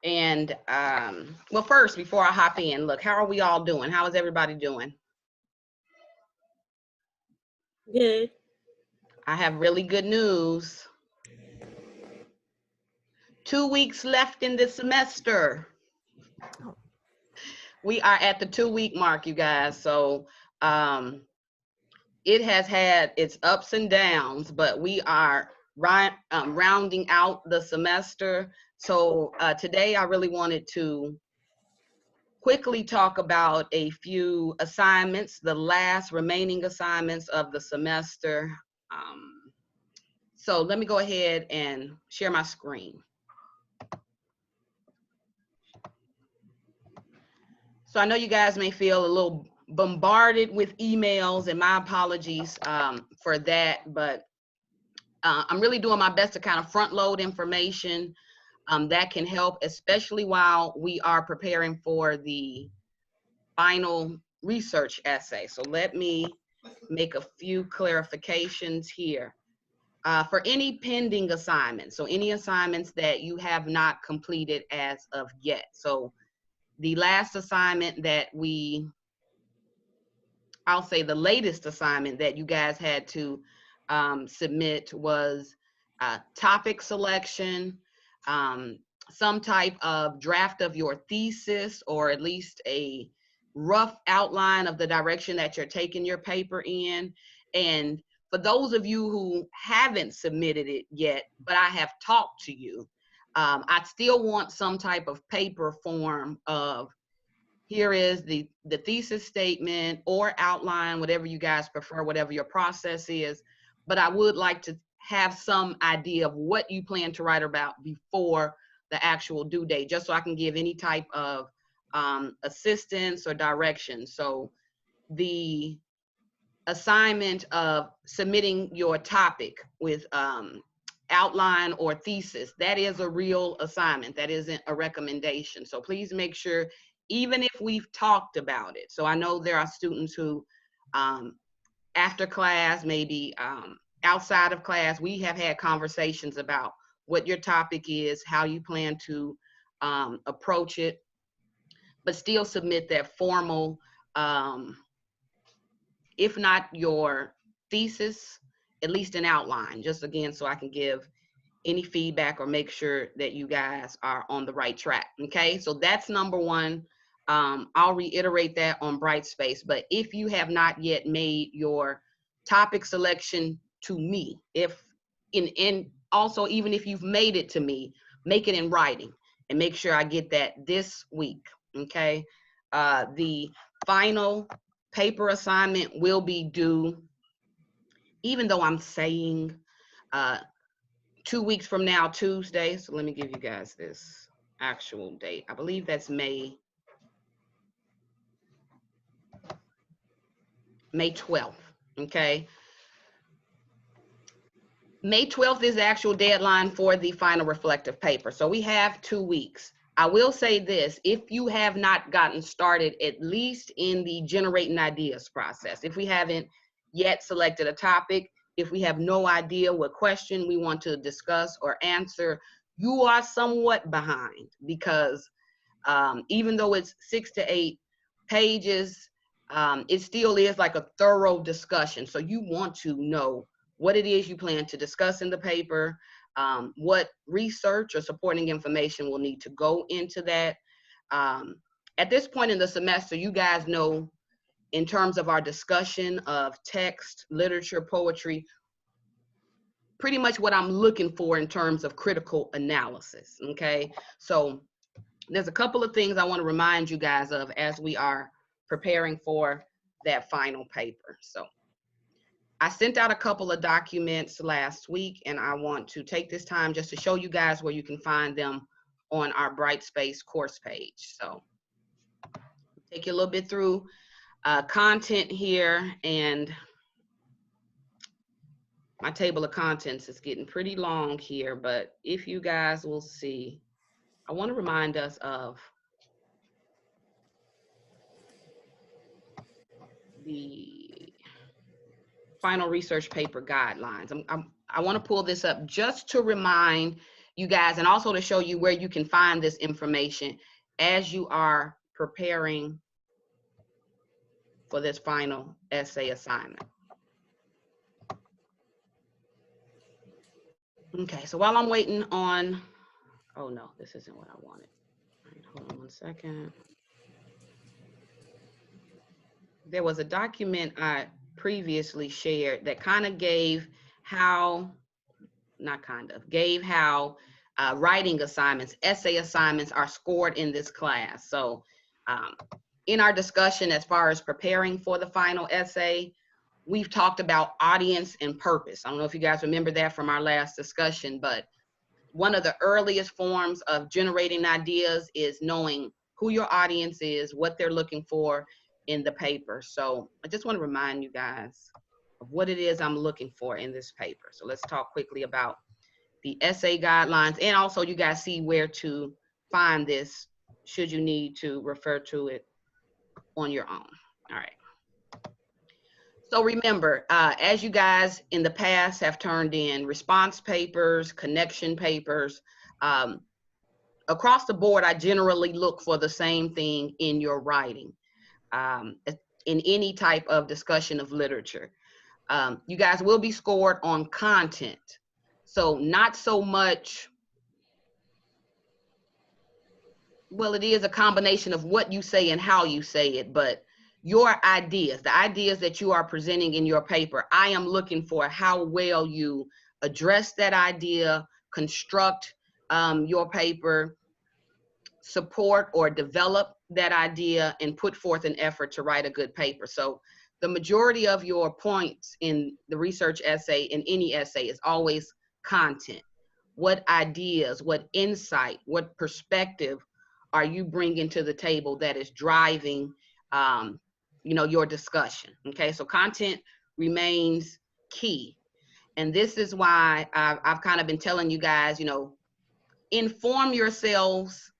And well, first, before I hop in, look, how are we all doing? How is everybody doing? Good. I have really good news. 2 weeks left in the semester. We are at the 2-week mark, you guys. So it has had its ups and downs, but we are rounding out the semester. So today I really wanted to quickly talk about a few assignments, the last remaining assignments of the semester. So let me go ahead and share my screen. So I know you guys may feel a little bombarded with emails, and my apologies for that, but I'm really doing my best to kind of front load information that can help, especially while we are preparing for the final research essay. So let me make a few clarifications here. For any pending assignments, so any assignments that you have not completed as of yet. So the last assignment that I'll say the latest assignment that you guys had to submit was topic selection, some type of draft of your thesis, or at least a rough outline of the direction that you're taking your paper in. And for those of you who haven't submitted it yet, but I have talked to you, I still want some type of paper form of, here is the thesis statement or outline, whatever you guys prefer, whatever your process is. But I would like to have some idea of what you plan to write about before the actual due date, just so I can give any type of assistance or direction. So the assignment of submitting your topic with outline or thesis, that is a real assignment. That isn't a recommendation. So please make sure, even if we've talked about it. So I know there are students who after class, maybe outside of class, we have had conversations about what your topic is, how you plan to approach it, but still submit that formal, if not your thesis, at least an outline, just again, so I can give any feedback or make sure that you guys are on the right track. Okay, so that's number one. I'll reiterate that on Brightspace, but if you have not yet made your topic selection to me, also, even if you've made it to me, make it in writing and make sure I get that this week. Okay, the final paper assignment will be due, even though I'm saying 2 weeks from now, Tuesday. So let me give you guys this actual date. I believe that's May 12th, okay? May 12th is the actual deadline for the final reflective paper. So we have 2 weeks. I will say this, if you have not gotten started, at least in the generating ideas process, if we haven't yet selected a topic, if we have no idea what question we want to discuss or answer, you are somewhat behind, because even though it's 6 to 8 pages, it still is like a thorough discussion. So you want to know what it is you plan to discuss in the paper, what research or supporting information will need to go into that. At this point in the semester, you guys know, in terms of our discussion of text, literature, poetry, pretty much what I'm looking for in terms of critical analysis, okay? So there's a couple of things I want to remind you guys of as we are preparing for that final paper. So I sent out a couple of documents last week, and I want to take this time just to show you guys where you can find them on our Brightspace course page. So take you a little bit through content here, and my table of contents is getting pretty long here, but if you guys will see, I want to remind us of the final research paper guidelines. I want to pull this up just to remind you guys, and also to show you where you can find this information as you are preparing for this final essay assignment. Okay, so while I'm waiting on, oh no, this isn't what I wanted. All right, hold on one second. There was a document I previously shared that kind of gave how, gave how writing assignments, essay assignments are scored in this class. So in our discussion as far as preparing for the final essay, we've talked about audience and purpose. I don't know if you guys remember that from our last discussion, but one of the earliest forms of generating ideas is knowing who your audience is, what they're looking for in the paper. So I just want to remind you guys of what it is I'm looking for in this paper. So let's talk quickly about the essay guidelines, and also you guys see where to find this should you need to refer to it on your own. All right. So remember, as you guys in the past have turned in response papers, connection papers, across the board, I generally look for the same thing in your writing, in any type of discussion of literature. You guys will be scored on content. So not so much, well, it is a combination of what you say and how you say it, but your ideas, the ideas that you are presenting in your paper, I am looking for how well you address that idea, construct your paper, support or develop that idea, and put forth an effort to write a good paper. So the majority of your points in the research essay, in any essay, is always content. What ideas, what insight, what perspective are you bringing to the table that is driving your discussion? Okay, so content remains key. And this is why I've kind of been telling you guys, inform yourselves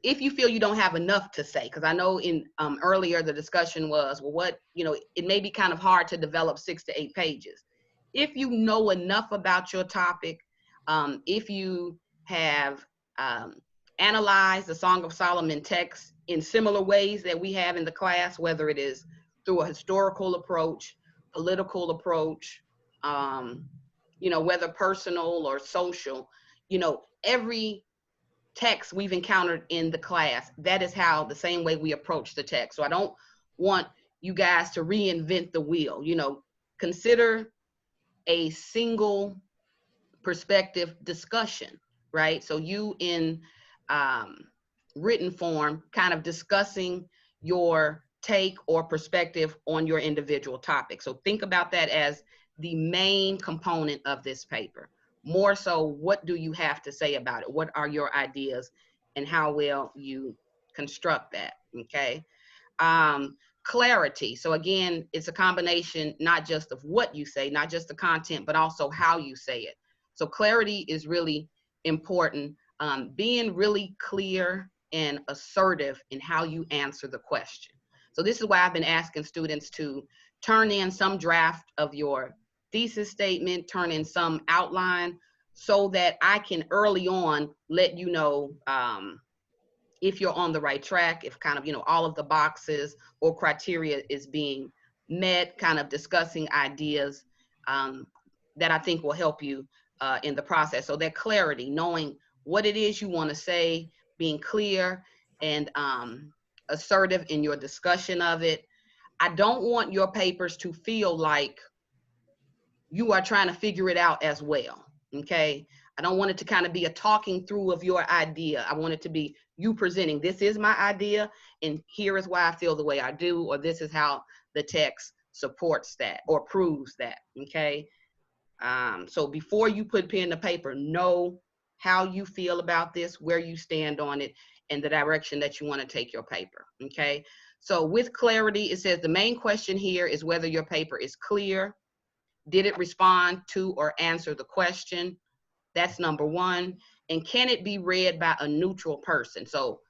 if you feel you don't have enough to say, because I know in earlier the discussion was, well, it may be kind of hard to develop 6 to 8 pages. If you know enough about your topic, if you have analyzed the Song of Solomon text in similar ways that we have in the class, whether it is through a historical approach, political approach, whether personal or social, every text we've encountered in the class, that is how the same way we approach the text. So I don't want you guys to reinvent the wheel. Consider a single perspective discussion, right? So you in written form kind of discussing your take or perspective on your individual topic. So think about that as the main component of this paper. More so, what do you have to say about it? What are your ideas and how will you construct that, okay? Clarity. So again, it's a combination not just of what you say, not just the content, but also how you say it. So clarity is really important. Being really clear and assertive in how you answer the question. So this is why I've been asking students to turn in some draft of your thesis statement, turn in some outline, so that I can early on let you know if you're on the right track, if kind of, all of the boxes or criteria is being met, kind of discussing ideas that I think will help you in the process. So that clarity, knowing what it is you want to say, being clear and assertive in your discussion of it. I don't want your papers to feel like you are trying to figure it out as well, okay? I don't want it to kind of be a talking through of your idea. I want it to be you presenting, this is my idea, and here is why I feel the way I do, or this is how the text supports that or proves that, okay? So before you put pen to paper, know how you feel about this, where you stand on it, and the direction that you want to take your paper, okay? So with clarity, it says the main question here is whether your paper is clear. Did it respond to or answer the question? That's number one. And can it be read by a neutral person? So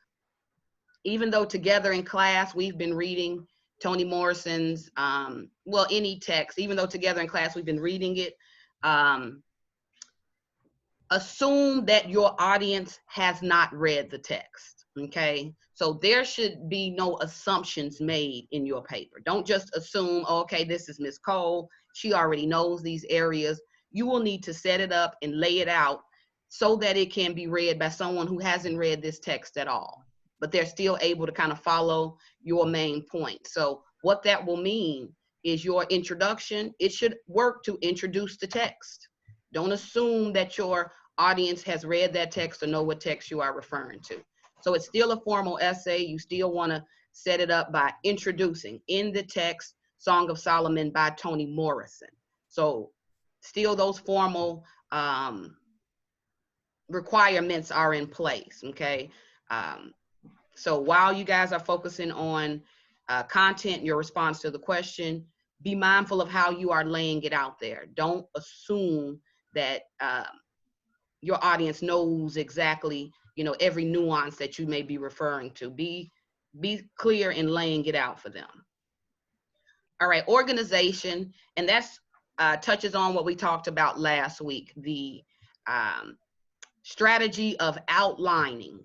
even though together in class we've been reading Toni Morrison's, any text, even though together in class we've been reading it, assume that your audience has not read the text, okay? So there should be no assumptions made in your paper. Don't just assume, oh, okay, this is Miss Cole. She already knows these areas. You will need to set it up and lay it out so that it can be read by someone who hasn't read this text at all, but they're still able to kind of follow your main point. So what that will mean is your introduction, it should work to introduce the text. Don't assume that your audience has read that text or know what text you are referring to. So it's still a formal essay. You still want to set it up by introducing in the text Song of Solomon by Toni Morrison. So still those formal requirements are in place, okay? So while you guys are focusing on content, your response to the question, be mindful of how you are laying it out there. Don't assume that your audience knows exactly, you know, every nuance that you may be referring to. Be clear in laying it out for them. All right, organization, and that's touches on what we talked about last week, the strategy of outlining.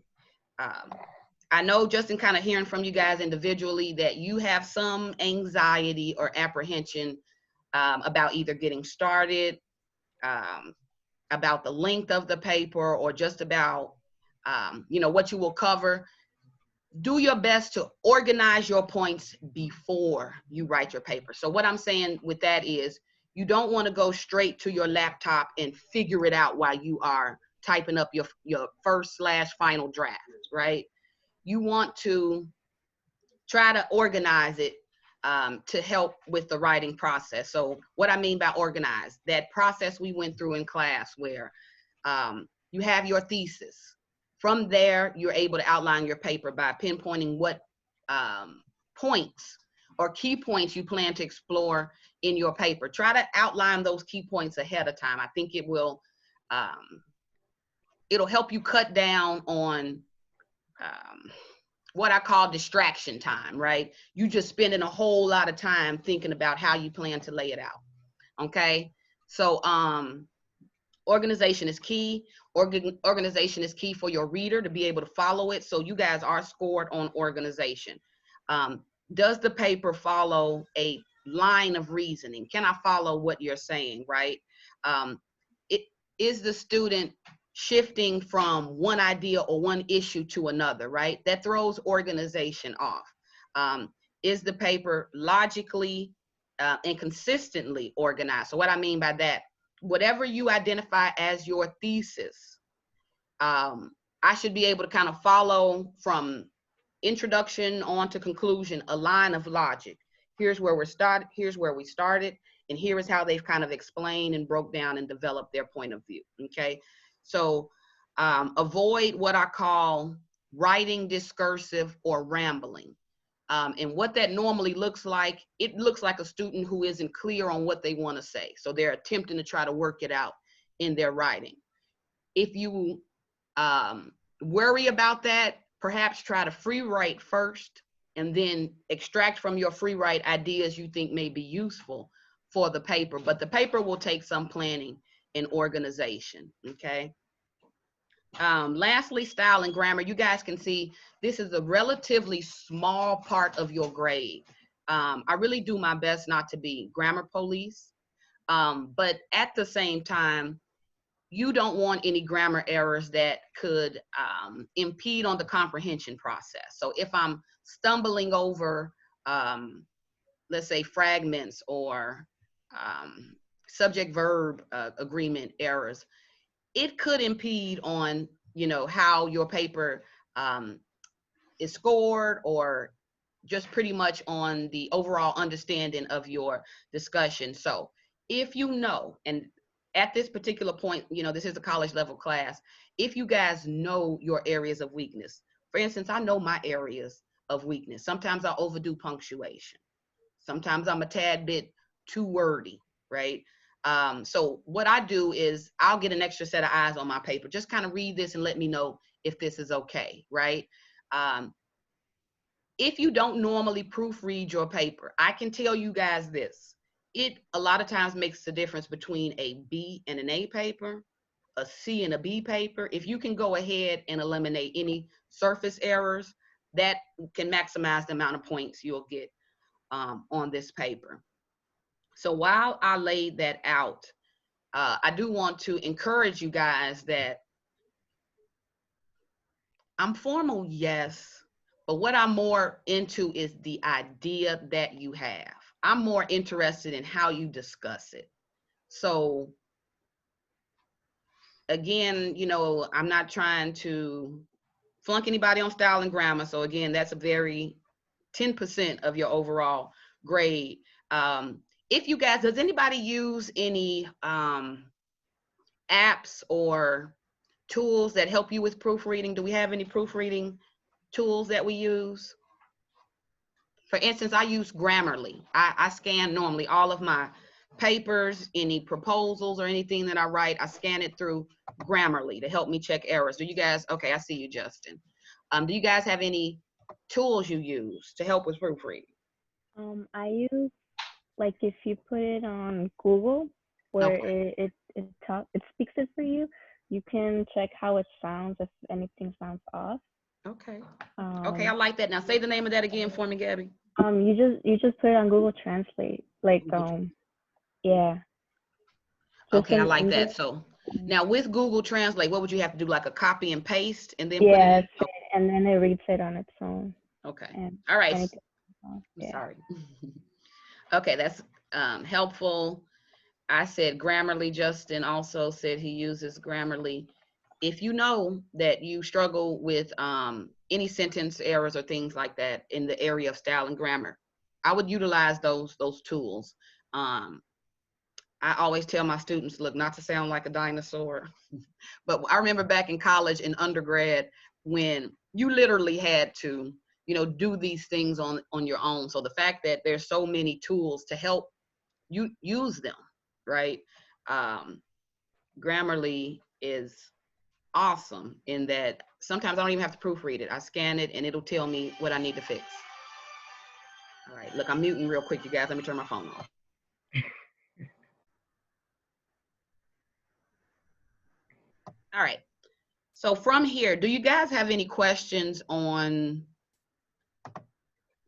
I know just in kind of hearing from you guys individually that you have some anxiety or apprehension about either getting started, about the length of the paper, or just about, you know, what you will cover. Do your best to organize your points before you write your paper. So what I'm saying with that is you don't want to go straight to your laptop and figure it out while you are typing up your first/final draft, right? You want to try to organize it to help with the writing process. So what I mean by organize, that process we went through in class where you have your thesis. From there, you're able to outline your paper by pinpointing what points or key points you plan to explore in your paper. Try to outline those key points ahead of time. I think it will, it'll help you cut down on what I call distraction time, right? You just spending a whole lot of time thinking about how you plan to lay it out, okay? So organization is key. Organization is key for your reader to be able to follow it. So you guys are scored on organization. Does the paper follow a line of reasoning? Can I follow what you're saying, right? Is the student shifting from one idea or one issue to another, right? That throws organization off. Is the paper logically and consistently organized? So what I mean by that, whatever you identify as your thesis, I should be able to kind of follow from introduction on to conclusion, a line of logic. Here's where we started, and here is how they've kind of explained and broke down and developed their point of view, okay? So avoid what I call writing discursive or rambling. And what that normally looks like, it looks like a student who isn't clear on what they want to say. So they're attempting to try to work it out in their writing. If you worry about that, perhaps try to free write first and then extract from your free write ideas you think may be useful for the paper. But the paper will take some planning and organization, okay? Lastly, style and grammar. You guys can see this is a relatively small part of your grade. I really do my best not to be grammar police, but at the same time, you don't want any grammar errors that could impede on the comprehension process. So if I'm stumbling over, let's say, fragments or subject-verb agreement errors, it could impede on, you know, how your paper is scored, or just pretty much on the overall understanding of your discussion. So if you know, and at this particular point, you know, this is a college level class, if you guys know your areas of weakness, for instance, I know my areas of weakness. Sometimes I overdo punctuation. Sometimes I'm a tad bit too wordy, right? So what I do is I'll get an extra set of eyes on my paper. Just kind of read this and let me know if this is okay, right? If you don't normally proofread your paper, I can tell you guys this. It a lot of times makes the difference between a B and an A paper. a C and a B paper, if you can go ahead and eliminate any surface errors, that can maximize the amount of points you'll get on this paper. So while I laid that out, I do want to encourage you guys that I'm formal, yes, but what I'm more into is the idea that you have. I'm more interested in how you discuss it. So again, you know, I'm not trying to flunk anybody on style and grammar. So again, that's a very 10% of your overall grade. If you guys, does anybody use any apps or tools that help you with proofreading? Do we have any proofreading tools that we use? For instance, I use Grammarly. I scan normally all of my papers, any proposals or anything that I write, I scan it through Grammarly to help me check errors. Do you guys, okay, I see you, Justin. Do you guys have any tools you use to help with proofreading? I use, like, if you put it on Google, where Okay. it speaks it for you, you can check how it sounds if anything sounds off. Okay. Okay, I Um, like that. Now say the name of that again for me, Gabby. you just put it on Google Translate, like, yeah, just Okay, I in like that. English. So now with Google Translate, what would you have to do? Like a copy and paste and then put it Yeah, in? that's it. And then it reads it on its own, Okay. and All right. anything else, I'm yeah. sorry. Okay, that's helpful. I said Grammarly. Justin also said he uses Grammarly. If you know that you struggle with any sentence errors or things like that in the area of style and grammar, I would utilize those tools. Um, I always tell my students, look, not to sound like a dinosaur, but I remember back in college and undergrad when you literally had to, you know, do these things on your own. So the fact that there's so many tools to help you use them, right? Um, Grammarly is awesome in that sometimes I don't even have to proofread it. I scan it and it'll tell me what I need to fix. All right, look, I'm muting real quick, you guys. Let me turn my phone off. All right. So from here, do you guys have any questions on,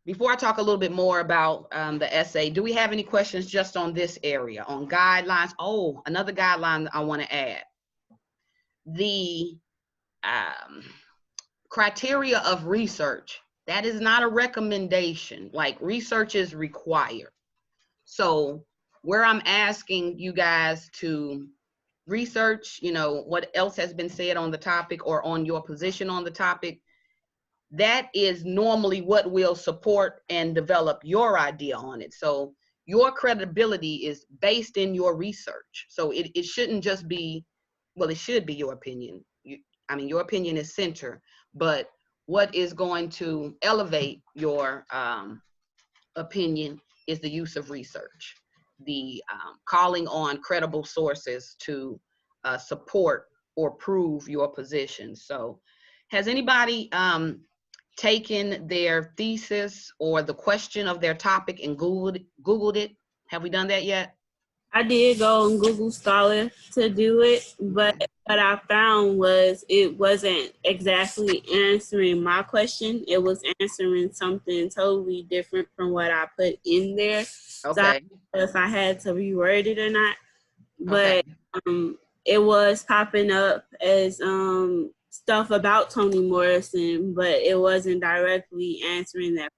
before I talk a little bit more about the essay, do we have any questions just on this area, on guidelines? Oh, another guideline I want to add. The criteria of research, that is not a recommendation. Like, research is required. So where I'm asking you guys to research, you know, what else has been said on the topic or on your position on the topic, that is normally what will support and develop your idea on it. So your credibility is based in your research. So it shouldn't just be, well, it should be your opinion. I mean, your opinion is center, but what is going to elevate your opinion is the use of research, the calling on credible sources to support or prove your position. So has anybody taken their thesis or the question of their topic and Googled it? Have we done that yet? I did go on Google Scholar to do it, but Okay. what I found was it wasn't exactly answering my question. It was answering something totally different from what I put in there. So I Okay. don't know if I had to reword it or not, Okay. but it was popping up as stuff about Toni Morrison, but it wasn't directly answering that.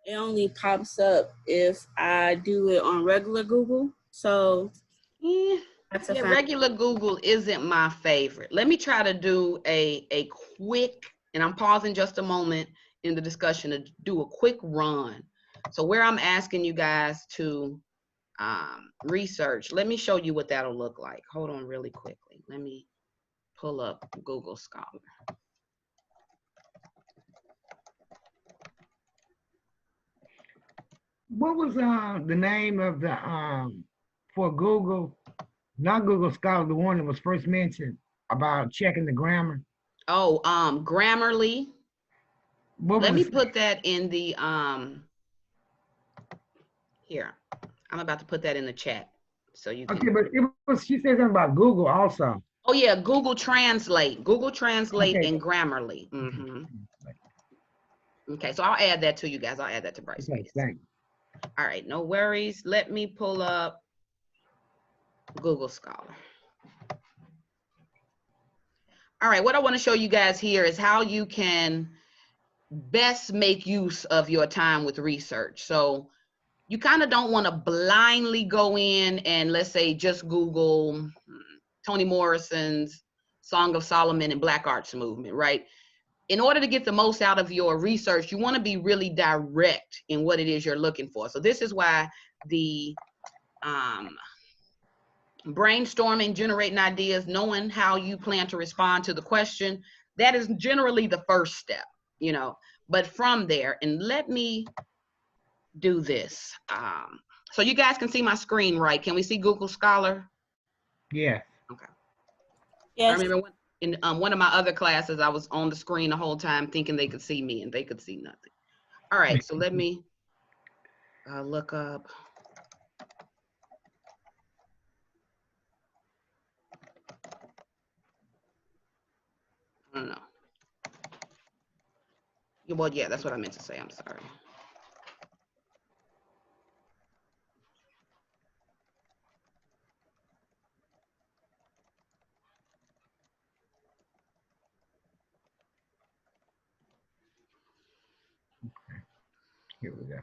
It only pops up if I do it on regular Google. So Yeah, that's a yeah, find. regular Google isn't my favorite. Let me try to do a quick, and I'm pausing just a moment in the discussion to do a quick run. So where I'm asking you guys to research, let me show you what that'll look like. Hold on really quickly. Let me pull up Google Scholar. What was the name of the for Google, not Google Scholar, the one that was first mentioned about checking the grammar? Oh, Grammarly. What Let was me it? put that in the here. I'm about to put that in the chat so you Okay, can. but it was, she said something about Google also. Oh yeah, Google Translate. Google Translate Okay. and Grammarly. Okay, so I'll add that to you guys. I'll add that to Okay, Brightspace. thanks. All right, no worries. Let me pull up Google Scholar. All right, what I want to show you guys here is how you can best make use of your time with research. So you kind of don't want to blindly go in and, let's say, just Google Toni Morrison's Song of Solomon and Black Arts Movement, right? In order to get the most out of your research, you want to be really direct in what it is you're looking for. So this is why the brainstorming, generating ideas, knowing how you plan to respond to the question, that is generally the first step, you know. But from there, and let me do this. So you guys can see my screen, right? Can we see Google Scholar? Yeah. Okay. Yes. I remember in one of my other classes, I was on the screen the whole time thinking they could see me, and they could see nothing. All right, so let me look up. I don't know. Well, yeah, that's what I meant to say. I'm sorry. Here we go.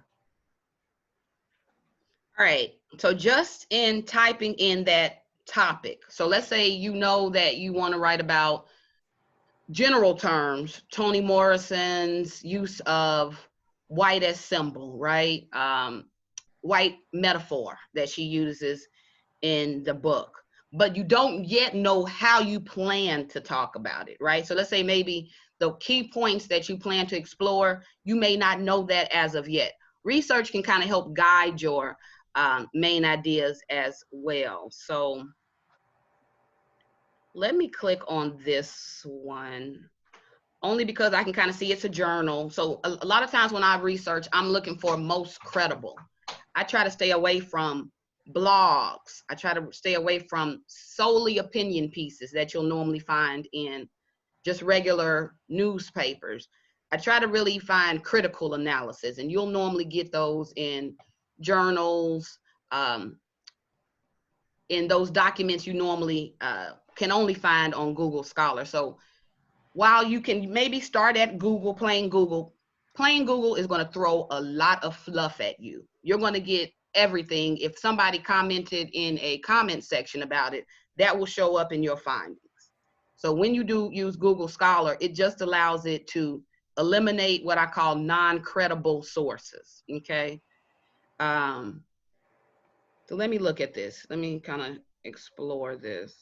All right, so just in typing in that topic, so let's say you know that you want to write about general terms, Toni Morrison's use of white as symbol, right? White metaphor that she uses in the book, but you don't yet know how you plan to talk about it, right? So let's say maybe the key points that you plan to explore, you may not know that as of yet. Research can kind of help guide your main ideas as well. So let me click on this one, only because I can kind of see it's a journal. So a lot of times when I research, I'm looking for most credible. I try to stay away from blogs. I try to stay away from solely opinion pieces that you'll normally find in just regular newspapers. I try to really find critical analysis, and you'll normally get those in journals, in those documents you normally can only find on Google Scholar. So while you can maybe start at Google, plain Google is going to throw a lot of fluff at you. You're going to get everything. If somebody commented in a comment section about it, that will show up in your findings. So when you do use Google Scholar, it just allows it to eliminate what I call non-credible sources, okay? So let me look at this. Let me kind of explore this.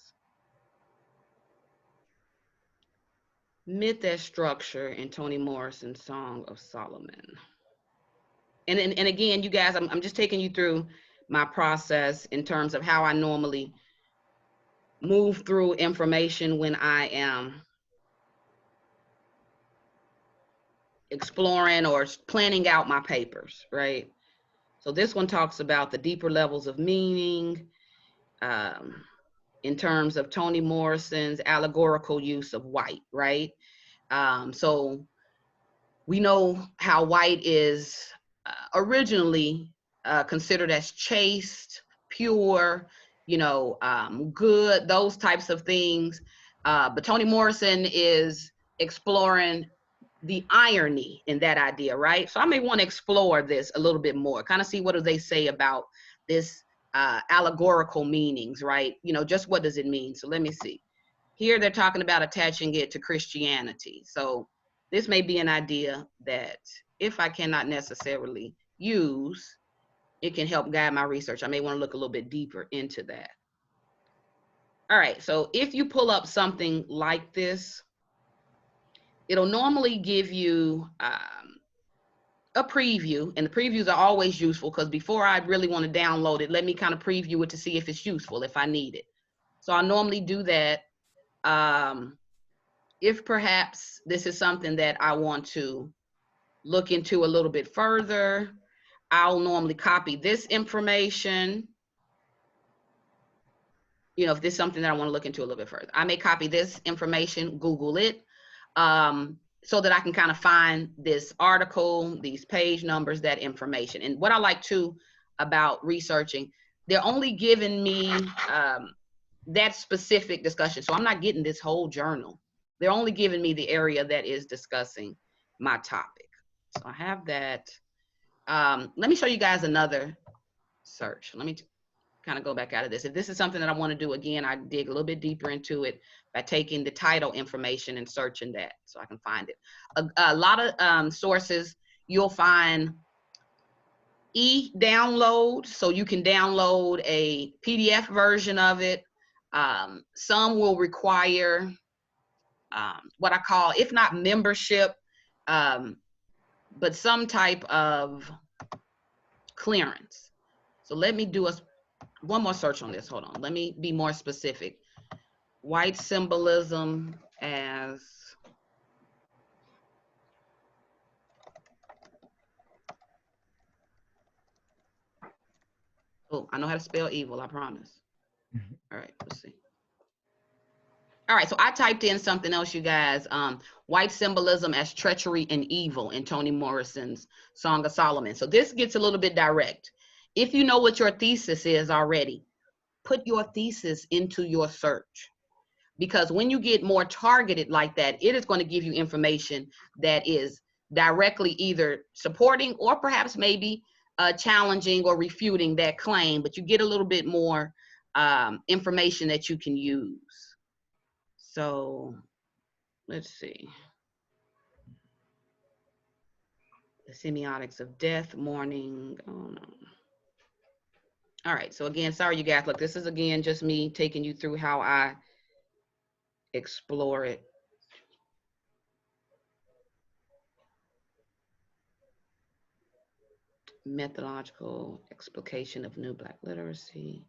Myth as structure in Toni Morrison's Song of Solomon. And again, you guys, I'm just taking you through my process in terms of how I normally move through information when I am exploring or planning out my papers, right? So this one talks about the deeper levels of meaning in terms of Toni Morrison's allegorical use of white, right? So we know how white is originally considered as chaste, pure, you know, good, those types of things. But Toni Morrison is exploring the irony in that idea, right? So I may want to explore this a little bit more, kind of see what do they say about this allegorical meanings, right? You know, just what does it mean? So let me see. Here they're talking about attaching it to Christianity. So this may be an idea that if I cannot necessarily use, it can help guide my research. I may want to look a little bit deeper into that. All right, so if you pull up something like this, it'll normally give you a preview, and the previews are always useful because before I really want to download it, let me kind of preview it to see if it's useful, if I need it. So I normally do that. If perhaps this is something that I want to look into a little bit further, I'll normally copy this information you know, if this is something that I want to look into a little bit further. I may copy this information, Google it, so that I can kind of find this article, these page numbers, that information. And what I like too about researching, they're only giving me that specific discussion. So I'm not getting this whole journal. They're only giving me the area that is discussing my topic. So I have that. Let me show you guys another search. Let me kind of go back out of this. If this is something that I want to do again, I dig a little bit deeper into it by taking the title information and searching that so I can find it. A lot of sources, you'll find e-download, so you can download a PDF version of it. Some will require what I call, if not membership, but some type of clearance. So let me do one more search on this. Hold on. Let me be more specific. White symbolism as oh, I know how to spell evil, I promise. All right, let's see. All right, so I typed in something else, you guys. White symbolism as treachery and evil in Toni Morrison's Song of Solomon. So this gets a little bit direct. If you know what your thesis is already, put your thesis into your search. Because when you get more targeted like that, it is going to give you information that is directly either supporting or perhaps maybe challenging or refuting that claim, but you get a little bit more information that you can use. So let's see. The semiotics of death, mourning. Oh no. All right, so again, sorry you guys. Look, this is again just me taking you through how I explore it. Methodological explication of New Black literacy.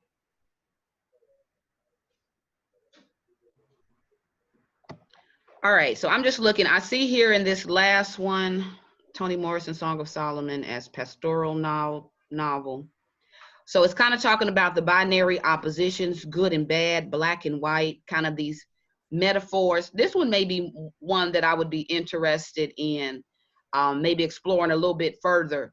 All right, so I'm just looking. I see here in this last one, Toni Morrison, Song of Solomon as pastoral novel. So it's kind of talking about the binary oppositions, good and bad, black and white, kind of these metaphors. This one may be one that I would be interested in maybe exploring a little bit further.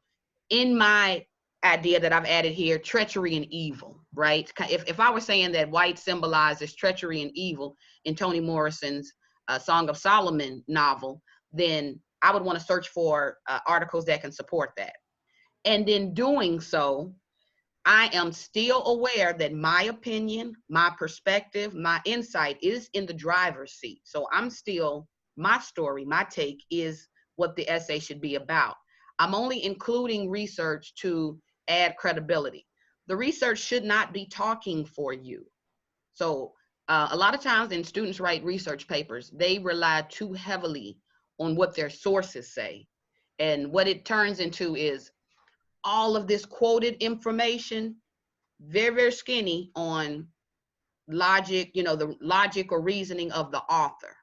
In my idea that I've added here, treachery and evil, right? If I were saying that white symbolizes treachery and evil in Toni Morrison's Song of Solomon novel, then I would want to search for articles that can support that. And in doing so, I am still aware that my opinion, my perspective, my insight is in the driver's seat. So I'm still, my story, my take is what the essay should be about. I'm only including research to add credibility. The research should not be talking for you. So a lot of times when students write research papers, they rely too heavily on what their sources say. And what it turns into is all of this quoted information, very, very skinny on logic, you know, the logic or reasoning of the author.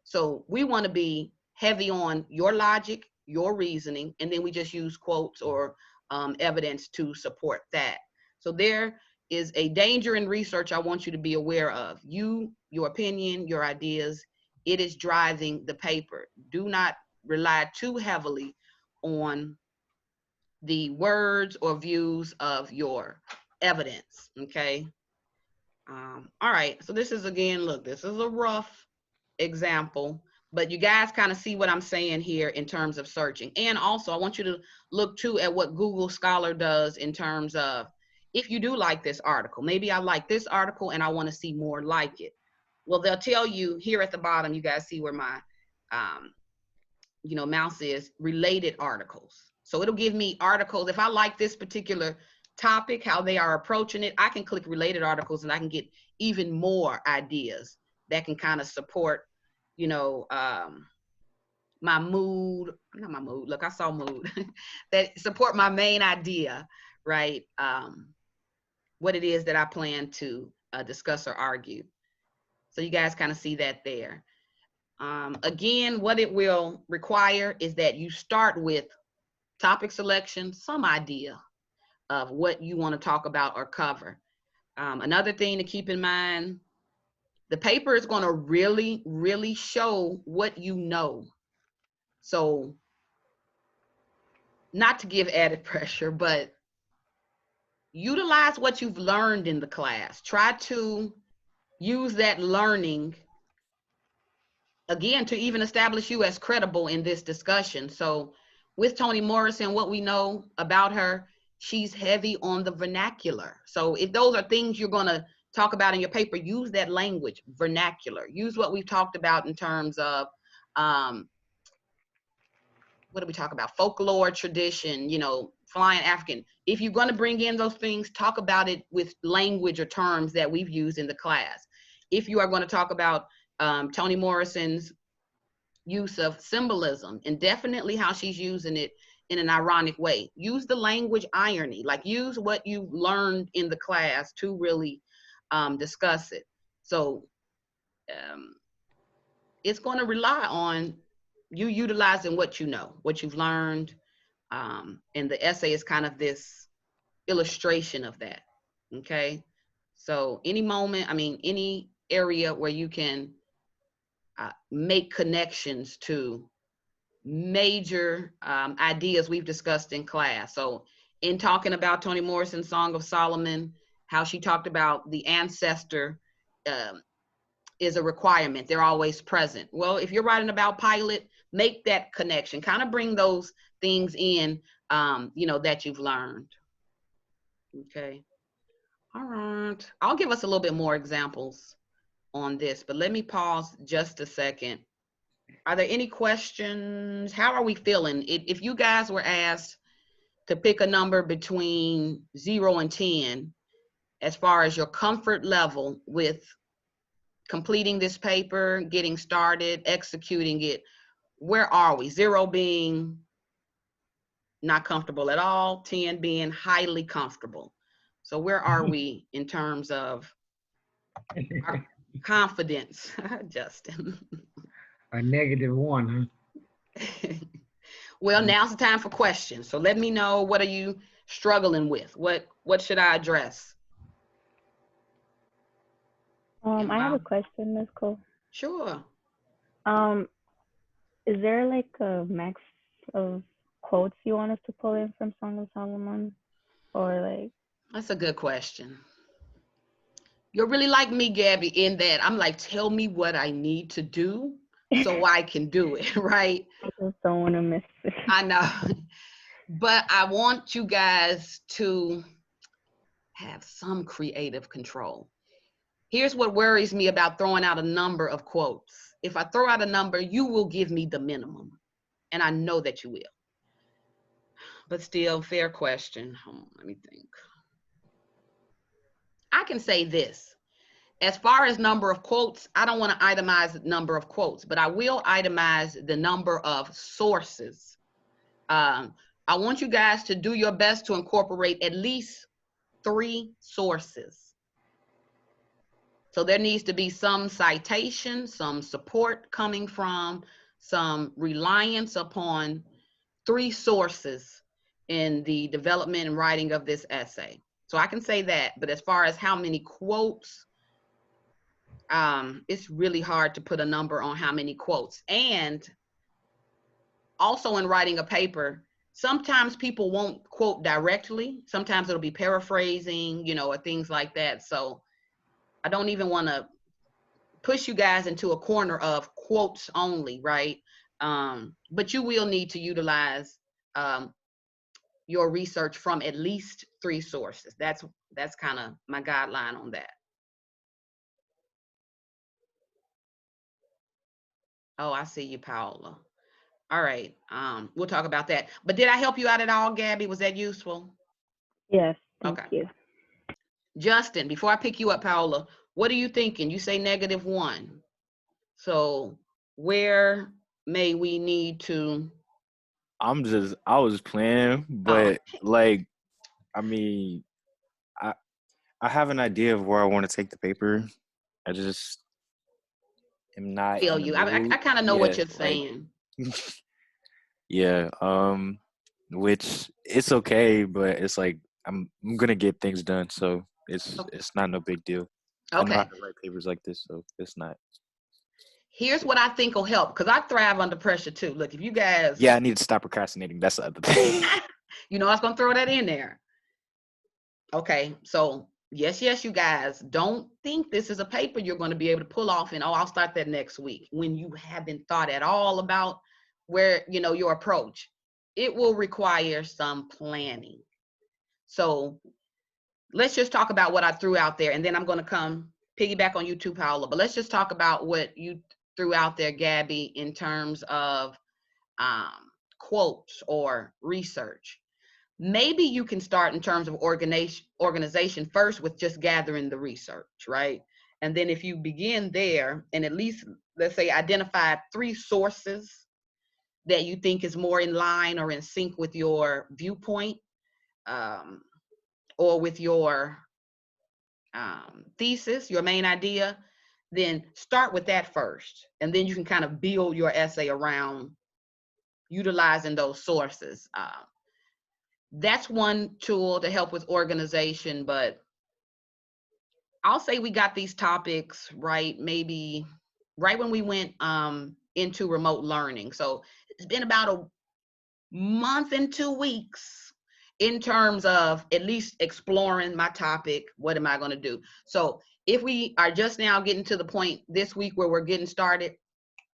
So we want to be heavy on your logic, your reasoning, and then we just use quotes or evidence to support that. So there is a danger in research I want you to be aware of. You, your opinion, your ideas, it is driving the paper. Do not rely too heavily on the words or views of your evidence, okay? All right, so this is again, look, this is a rough example, but you guys kind of see what I'm saying here in terms of searching. And also I want you to look too at what Google Scholar does in terms of, if you do like this article, maybe I like this article and I want to see more like it. Well, they'll tell you here at the bottom, you guys see where my, you know, mouse is, related articles. So it'll give me articles. If I like this particular topic, how they are approaching it, I can click related articles and I can get even more ideas that can kind of support, you know, my mood, not my mood, look, I saw mood, that support my main idea, right? What it is that I plan to discuss or argue. So you guys kind of see that there. Again, what it will require is that you start with topic selection, some idea of what you want to talk about or cover. Another thing to keep in mind, the paper is going to really, really show what you know. So not to give added pressure, but utilize what you've learned in the class. Try to use that learning, again, to even establish you as credible in this discussion. So with Toni Morrison, what we know about her, she's heavy on the vernacular. So if those are things you're going to talk about in your paper, use that language, vernacular. Use what we've talked about in terms of, what do we talk about? Folklore, tradition, you know, flying African. If you're going to bring in those things, talk about it with language or terms that we've used in the class. If you are going to talk about Toni Morrison's use of symbolism, and definitely how she's using it in an ironic way, use the language irony, like use what you learned in the class to really discuss it. So it's going to rely on you utilizing what you know, what you've learned, and the essay is kind of this illustration of that. Okay, so any moment, I mean, any area where you can make connections to major ideas we've discussed in class. So in talking about Toni Morrison's Song of Solomon, how she talked about the ancestor is a requirement. They're always present. Well, if you're writing about Pilate, make that connection, kind of bring those things in, you know, that you've learned. Okay. All right. I'll give us a little bit more examples on this, but let me pause just a second. Are there any questions? How are we feeling? If you guys were asked to pick a number between 0 and 10, as far as your comfort level with completing this paper, getting started, executing it, where are we? 0 being not comfortable at all, 10 being highly comfortable. So where are we in terms of our confidence, Justin? A -1, huh? Well, now's the time for questions. So let me know, what are you struggling with? What should I address? I have a question, Ms. Cole. Sure. Is there like a max of quotes you want us to pull in from Song of Solomon? Or like, That's a good question. You're really like me, Gabby, in that I'm like, tell me what I need to do so I can do it, right? I just don't want to miss it. I know. But I want you guys to have some creative control. Here's what worries me about throwing out a number of quotes. If I throw out a number, you will give me the minimum. And I know that you will. But still, fair question. Let me think. I can say this. As far as number of quotes, I don't want to itemize the number of quotes, but I will itemize the number of sources. I want you guys to do your best to incorporate at least 3 sources. So there needs to be some citation, some support coming from, some reliance upon 3 sources in the development and writing of this essay. So I can say that, but as far as how many quotes, it's really hard to put a number on how many quotes. And also in writing a paper, sometimes people won't quote directly. Sometimes it'll be paraphrasing, you know, or things like that. So I don't even want to push you guys into a corner of quotes only, right? But you will need to utilize your research from at least 3 sources. That's kind of my guideline on that. Oh, I see you, Paola. All right, we'll talk about that. But did I help you out at all, Gabby? Was that useful? Yes, thank Okay. you. Justin, before I pick you up, Paola, what are you thinking? You say -1. So where may we need to? I was playing, but like, I mean, I have an idea of where I want to take the paper. I just am not Feel in the you. mood. I kind of know what Yeah, you're saying. yeah. Which it's okay, but it's like I'm gonna get things done. So It's not no big deal. I know Okay. how to write papers like this, so it's not. Here's what I think will help, because I thrive under pressure too. Look, if you guys, Yeah, I need to stop procrastinating. That's the other thing. you know, I was gonna throw that in there. Okay, so yes, you guys, don't think this is a paper you're going to be able to pull off and, oh, I'll start that next week, when you haven't thought at all about where, you know, your approach. It will require some planning. So let's just talk about what I threw out there, and then I'm going to come piggyback on you too, Paula. But let's just talk about what you threw out there, Gabby, in terms of quotes or research. Maybe you can start in terms of organization first with just gathering the research, right? And then if you begin there and at least, let's say, identify 3 sources that you think is more in line or in sync with your viewpoint, or with your thesis, your main idea, then start with that first. And then you can kind of build your essay around utilizing those sources. That's one tool to help with organization, but I'll say we got these topics right, maybe right when we went into remote learning. So it's been about a month and 2 weeks in terms of at least exploring my topic. What am I going to do? So if we are just now getting to the point this week where we're getting started,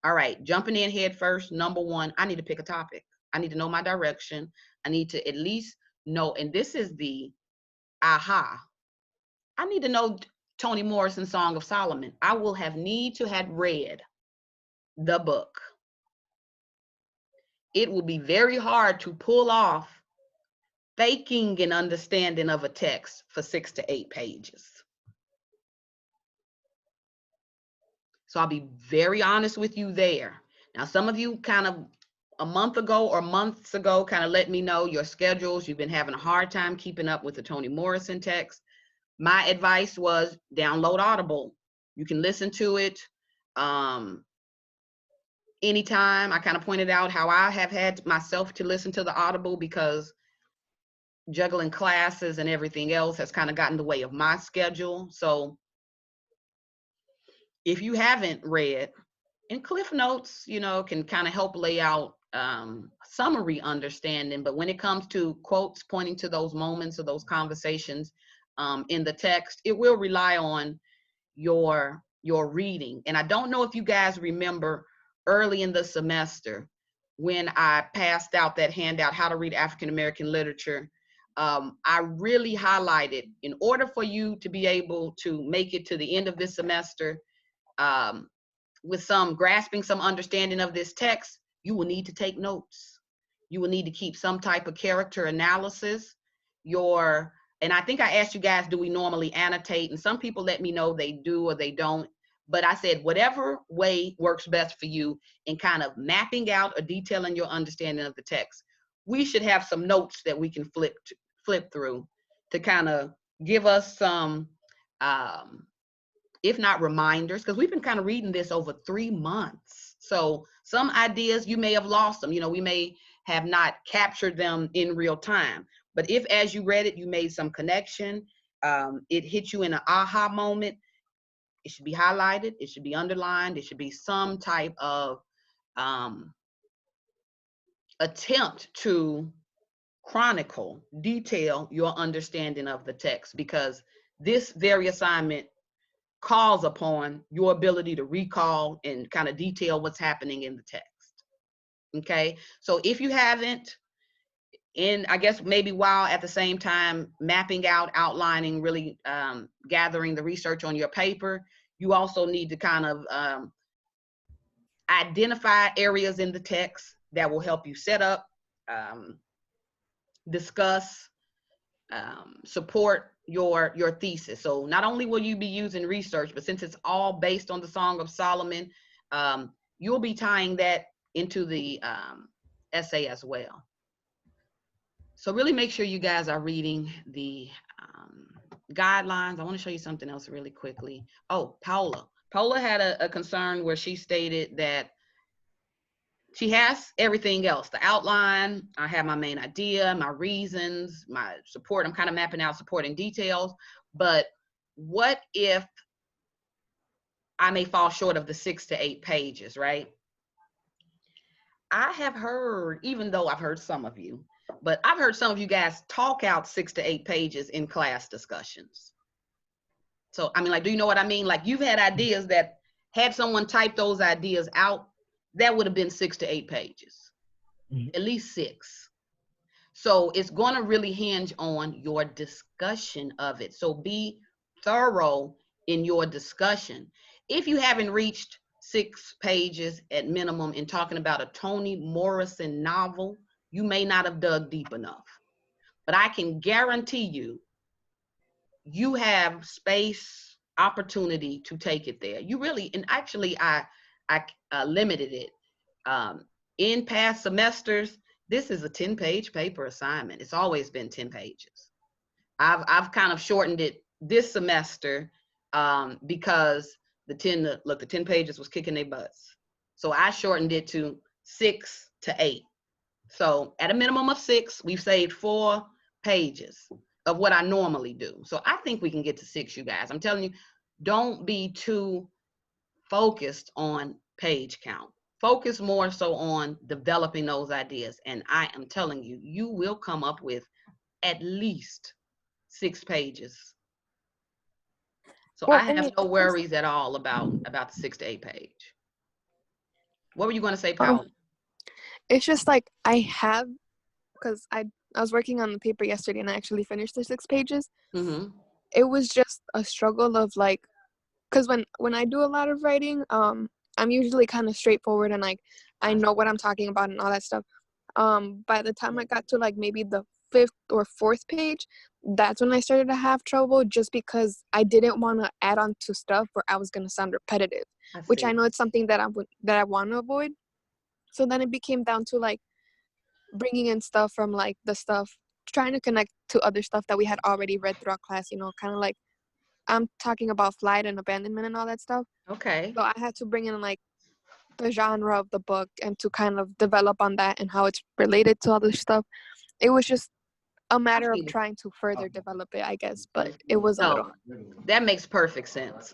all right, jumping in head first, number 1, I need to pick a topic. I need to know my direction. I need to at least know, and this is the aha. I need to know Toni Morrison's Song of Solomon. I will need to have read the book. It will be very hard to pull off faking an understanding of a text for 6 to 8 pages. So I'll be very honest with you there. Now, some of you kind of a month ago or months ago kind of let me know your schedules. You've been having a hard time keeping up with the Toni Morrison text. My advice was download Audible. You can listen to it anytime. I kind of pointed out how I have had myself to listen to the Audible because juggling classes and everything else has kind of gotten in the way of my schedule. So if you haven't read, and Cliff Notes, you know, can kind of help lay out summary understanding, but when it comes to quotes pointing to those moments or those conversations in the text, it will rely on your reading. And I don't know if you guys remember early in the semester when I passed out that handout, How to Read African American Literature. I really highlighted, in order for you to be able to make it to the end of this semester with some grasping, some understanding of this text, you will need to take notes. You will need to keep some type of character analysis. And I think I asked you guys, do we normally annotate? And some people let me know they do or they don't. But I said, whatever way works best for you in kind of mapping out or detailing your understanding of the text, we should have some notes that we can flip through to kind of give us some, if not reminders, because we've been kind of reading this over 3 months. So some ideas, you may have lost them. You know, we may have not captured them in real time. But if, as you read it, you made some connection, it hit you in an aha moment, it should be highlighted, it should be underlined, it should be some type of attempt to chronicle, detail your understanding of the text, because this very assignment calls upon your ability to recall and kind of detail what's happening in the text. Okay, so if you haven't, I guess maybe while at the same time mapping out, outlining, really gathering the research on your paper, you also need to kind of identify areas in the text that will help you set up, discuss, support your thesis. So not only will you be using research, but since it's all based on the Song of Solomon, you'll be tying that into the essay as well. So really make sure you guys are reading the guidelines. I want to show you something else really quickly. Oh, Paula had a concern where she stated that she has everything else, the outline. I have my main idea, my reasons, my support. I'm kind of mapping out supporting details, but what if I may fall short of the 6 to 8 pages, right? I have heard, even though I've heard some of you, but I've heard some of you guys talk out 6 to 8 pages in class discussions. So, I mean, like, do you know what I mean? Like, you've had ideas that had someone type those ideas out, that would have been 6 to 8 pages, at least 6. So it's going to really hinge on your discussion of it. So be thorough in your discussion. If you haven't reached 6 pages at minimum in talking about a Toni Morrison novel, you may not have dug deep enough. But I can guarantee you, you have space, opportunity to take it there. You really, and actually I limited it. In past semesters, this is a 10-page paper assignment. It's always been 10 pages. I've kind of shortened it this semester because the 10 pages was kicking their butts. So I shortened it to 6 to 8. So at a minimum of 6, we've saved 4 pages of what I normally do. So I think we can get to 6, you guys. I'm telling you, don't be too focused on page count. Focus more so on developing those ideas. And I am telling you, you will come up with at least 6 pages. So Well, I have no worries at all about the 6 to 8 page. What were you going to say, Paula? It's just like because I was working on the paper yesterday and I actually finished the 6 pages. Mm-hmm. It was just a struggle of like, because when I do a lot of writing, I'm usually kind of straightforward and like I know what I'm talking about and all that stuff. By the time I got to like maybe the 5th or 4th page, that's when I started to have trouble, just because I didn't want to add on to stuff where I was going to sound repetitive, which I know it's something that I want to avoid. So then it became down to like bringing in stuff from like the stuff, trying to connect to other stuff that we had already read throughout class, you know, kind of like I'm talking about flight and abandonment and all that stuff. Okay. So I had to bring in like the genre of the book and to kind of develop on that and how it's related to other stuff. It was just a matter of trying to further develop it, I guess, but it was a little hard. That makes perfect sense.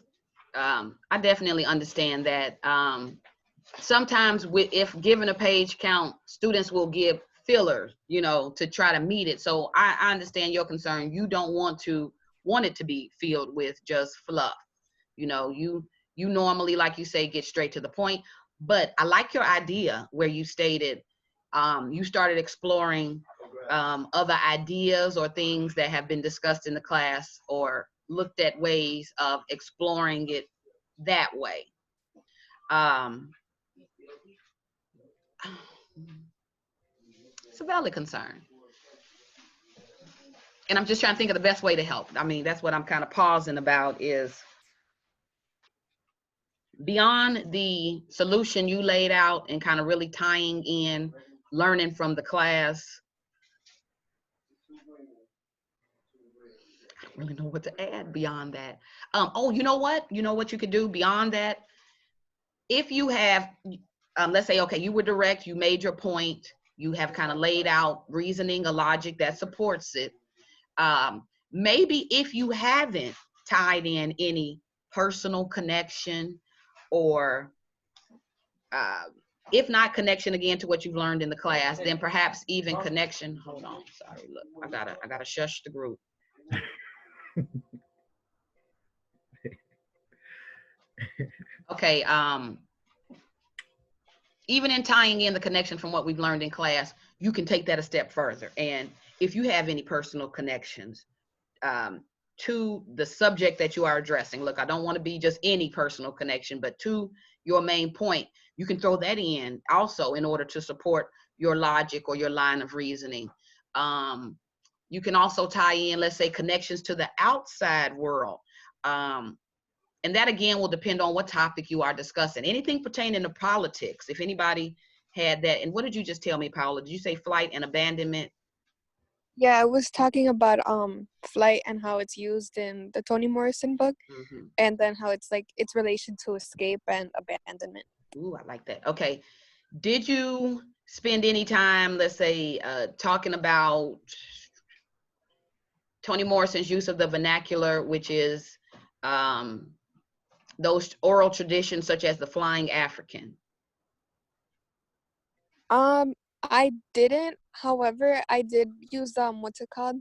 I definitely understand that. Sometimes if given a page count, students will give fillers, you know, to try to meet it. So I understand your concern. You don't want it to be filled with just fluff. You know, you normally, like you say, get straight to the point. But I like your idea where you stated you started exploring other ideas or things that have been discussed in the class, or looked at ways of exploring it that way. It's a valid concern. And I'm just trying to think of the best way to help. I mean, that's what I'm kind of pausing about, is beyond the solution you laid out and kind of really tying in learning from the class. I don't really know what to add beyond that. Oh, you know what? You know what you could do beyond that? If you have, let's say, okay, you were direct, you made your point, you have kind of laid out reasoning, a logic that supports it. Maybe if you haven't tied in any personal connection, or if not connection again to what you've learned in the class, then perhaps even connection. Hold on, sorry, look, I gotta shush the group. Okay, even in tying in the connection from what we've learned in class, you can take that a step further. And if you have any personal connections to the subject that you are addressing, look, I don't want to be just any personal connection, but to your main point, you can throw that in also in order to support your logic or your line of reasoning. You can also tie in, let's say, connections to the outside world. And that again will depend on what topic you are discussing. Anything pertaining to politics, if anybody had that. And what did you just tell me, Paula? Did you say flight and abandonment? Yeah, I was talking about flight and how it's used in the Toni Morrison book, and then how it's like its relation to escape and abandonment. Ooh, I like that. Okay. Did you spend any time, let's say, talking about Toni Morrison's use of the vernacular, which is those oral traditions such as the Flying African. I didn't. However, I did use what's it called?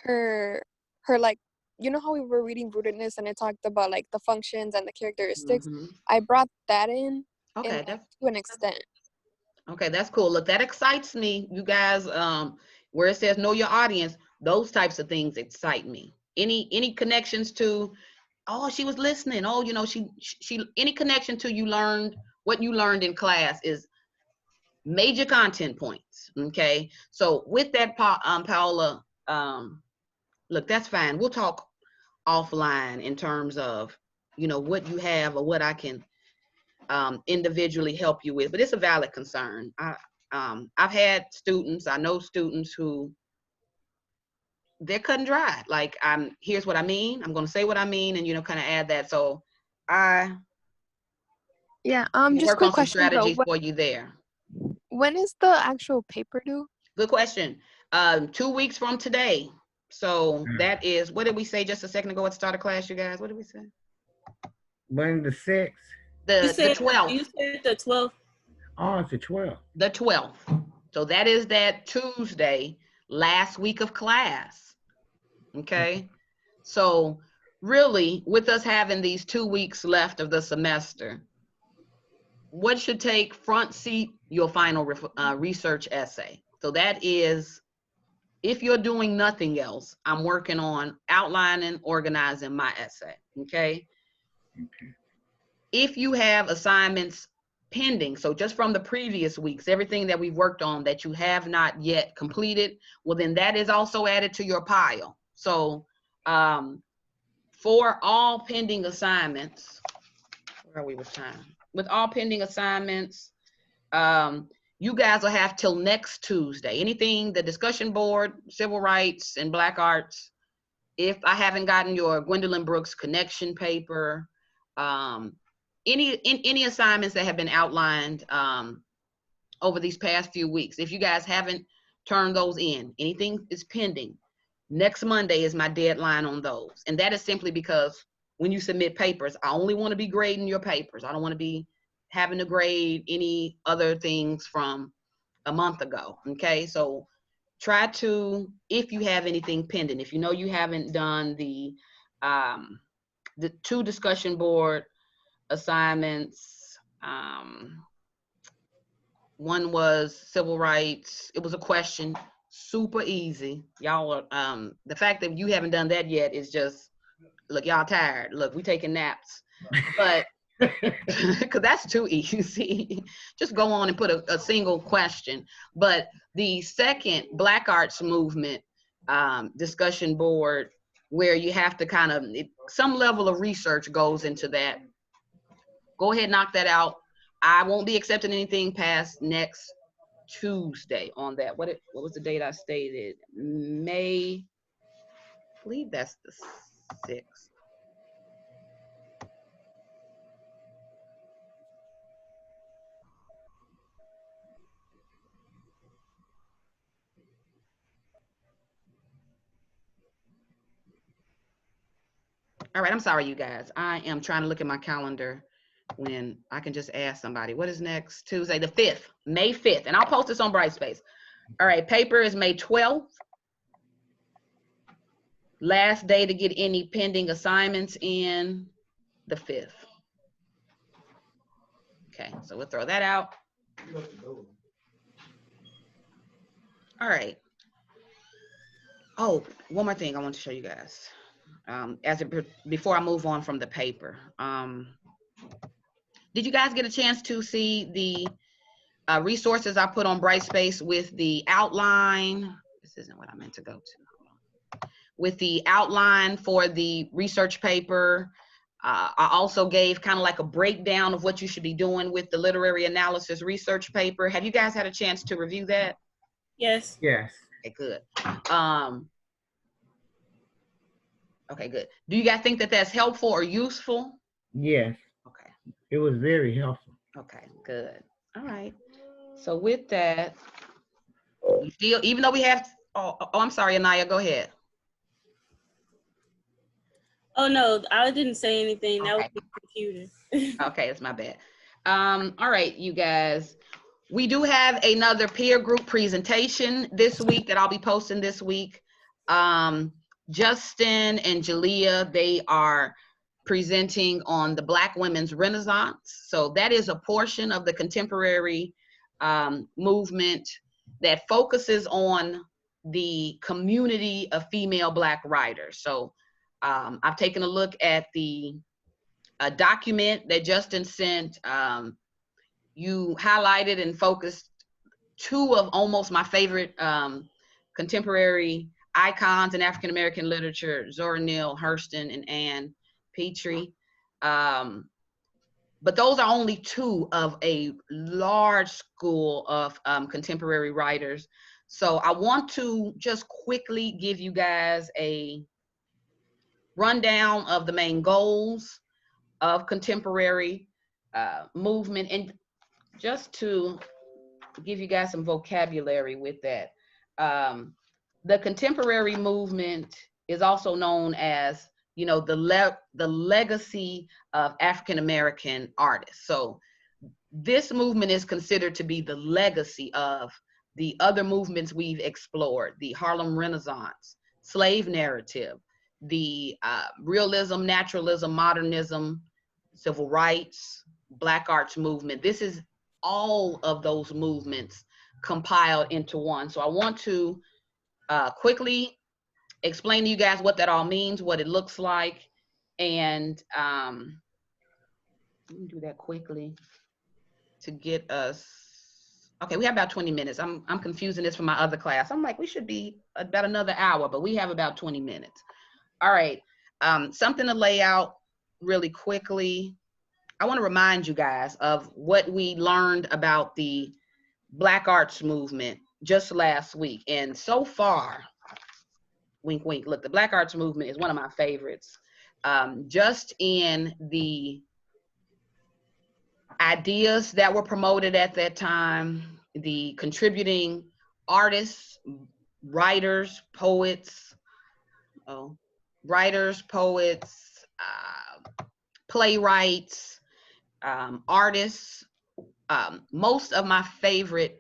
Her like, you know how we were reading Rootedness and it talked about like the functions and the characteristics. I brought that in. Okay, to an extent. Okay, that's cool. Look, that excites me. You guys, where it says know your audience, those types of things excite me. Any connections to, oh, she was listening. Oh, you know, she any connection to you learned what you learned in class is major content points. Okay, so with that, Paola, look, that's fine. We'll talk offline in terms of, you know, what you have or what I can individually help you with, but it's a valid concern. I've had students, I know students who they're cut and dry. Like, here's what I mean. I'm going to say what I mean, and, you know, kind of add that. So yeah, just work quick on some question strategies though. for you there. When is the actual paper due? Good question. 2 weeks from today. So that is, what did we say just a second ago at the start of class, you guys? What did we say? When the 6th. The 12th. You said the 12th. Oh, it's the 12th. The 12th. So that is that Tuesday, last week of class. Okay. So really, with us having these 2 weeks left of the semester, what should take front seat? Your final research essay. So that is, if you're doing nothing else, I'm working on outlining, organizing my essay. Okay. If you have assignments pending, so just from the previous weeks, everything that we've worked on that you have not yet completed, well, then that is also added to your pile. So for all pending assignments, where are we with time? With all pending assignments, you guys will have till next Tuesday. Anything, the discussion board, civil rights, and Black arts, if I haven't gotten your Gwendolyn Brooks connection paper, any assignments that have been outlined over these past few weeks, if you guys haven't turned those in, anything is pending, next Monday is my deadline on those. And that is simply because when you submit papers, I only want to be grading your papers. I don't want to be having to grade any other things from a month ago. Okay, so try to, if you have anything pending, if you know you haven't done the 2 discussion board assignments, one was civil rights. It was a question, super easy. Y'all are, the fact that you haven't done that yet is just, look, y'all tired. Look, we taking naps, but because that's too easy. Just go on and put a single question. But the second Black Arts Movement discussion board, where you have to kind of, some level of research goes into that. Go ahead, knock that out. I won't be accepting anything past next Tuesday on that. What was the date I stated? May, I believe that's the 6th. All right, I'm sorry, you guys. I am trying to look at my calendar when I can just ask somebody. What is next Tuesday? The 5th, May 5th. And I'll post this on Brightspace. All right, paper is May 12th. Last day to get any pending assignments in, the 5th. Okay, so we'll throw that out. All right. Oh, one more thing I want to show you guys. Before I move on from the paper. Did you guys get a chance to see the resources I put on Brightspace with the outline? This isn't what I meant to go to. With the outline for the research paper, I also gave kind of like a breakdown of what you should be doing with the literary analysis research paper. Have you guys had a chance to review that? Yes. Yes. Okay, good. Okay, good. Do you guys think that that's helpful or useful? Yes. Okay. It was very helpful. Okay, good. All right. So with that, we still, even though we have, I'm sorry, Anaya, go ahead. Oh no, I didn't say anything. That was Okay. the computer. Okay, it's my bad. All right, you guys. We do have another peer group presentation this week that I'll be posting this week. Justin and Jalea, they are presenting on the Black Women's Renaissance. So that is a portion of the contemporary movement that focuses on the community of female Black writers. So I've taken a look at the document that Justin sent. You highlighted and focused two of almost my favorite contemporary icons in African American literature, Zora Neale, Hurst, and Anne Petrie. But those are only two of a large school of contemporary writers. So I want to just quickly give you guys a rundown of the main goals of contemporary movement, and just to give you guys some vocabulary with that. The contemporary movement is also known as, you know, the legacy of African American artists. So this movement is considered to be the legacy of the other movements we've explored: the Harlem Renaissance, slave narrative, the realism, naturalism, modernism, civil rights, Black arts movement. This is all of those movements compiled into one. So I want to quickly explain to you guys what that all means, what it looks like, and let me do that quickly to get us. Okay, we have about 20 minutes. I'm confusing this from my other class. I'm like, we should be about another hour, but we have about 20 minutes. All right, something to lay out really quickly. I want to remind you guys of what we learned about the Black arts movement just last week. And so far, wink, wink, look, the Black arts movement is one of my favorites. Just in the ideas that were promoted at that time, the contributing artists, writers, poets, playwrights, artists. Most of my favorite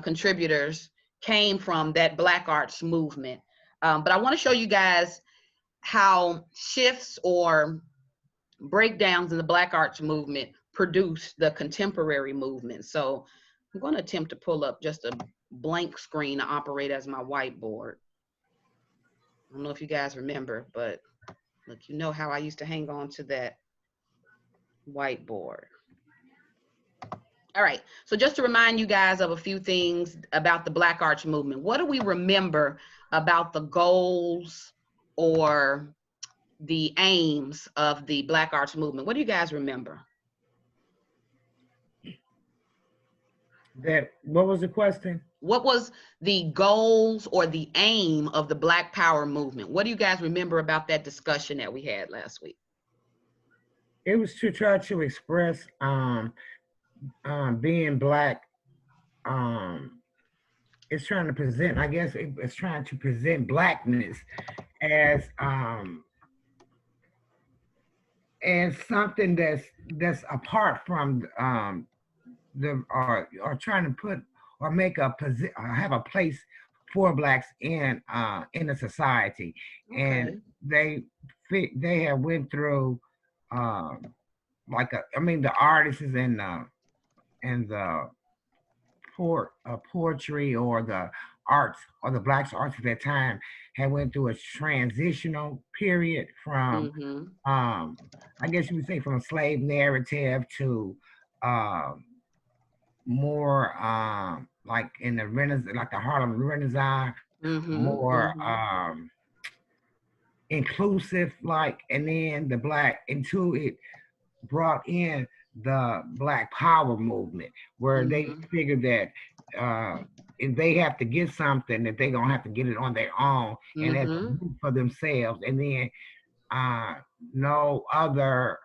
contributors came from that Black arts movement. But I want to show you guys how shifts or breakdowns in the Black arts movement produce the contemporary movement. So I'm going to attempt to pull up just a blank screen to operate as my whiteboard. I don't know if you guys remember, but look, you know how I used to hang on to that whiteboard. All right, so just to remind you guys of a few things about the Black arts movement. What do we remember about the goals or the aims of the Black arts movement? What do you guys remember? What was the question? What was the goals or the aim of the Black Power movement? What do you guys remember about that discussion that we had last week? It was to try to express being Black. It's trying to present, I guess it's trying to present Blackness as something that's apart from or trying to put or make a position or have a place for Blacks in the society. Okay. And they have went through the artists and the poetry or the arts or the Blacks arts at that time had went through a transitional period from I guess you would say from a slave narrative to more like in the Renaissance, like the Harlem Renaissance, more inclusive, like, and then the Black into it brought in the Black Power movement, where they figured that if they have to get something, that they're gonna have to get it on their own and that's for themselves, and then no other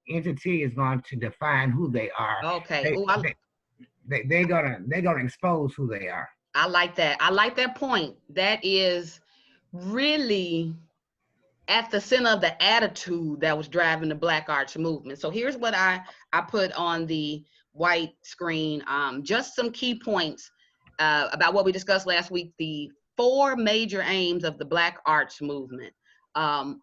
entity is going to define who they are. Okay. They're gonna expose who they are. I like that. I like that point. That is really at the center of the attitude that was driving the Black Arts movement. So here's what I put on the white screen, just some key points about what we discussed last week. The 4 major aims of the Black Arts movement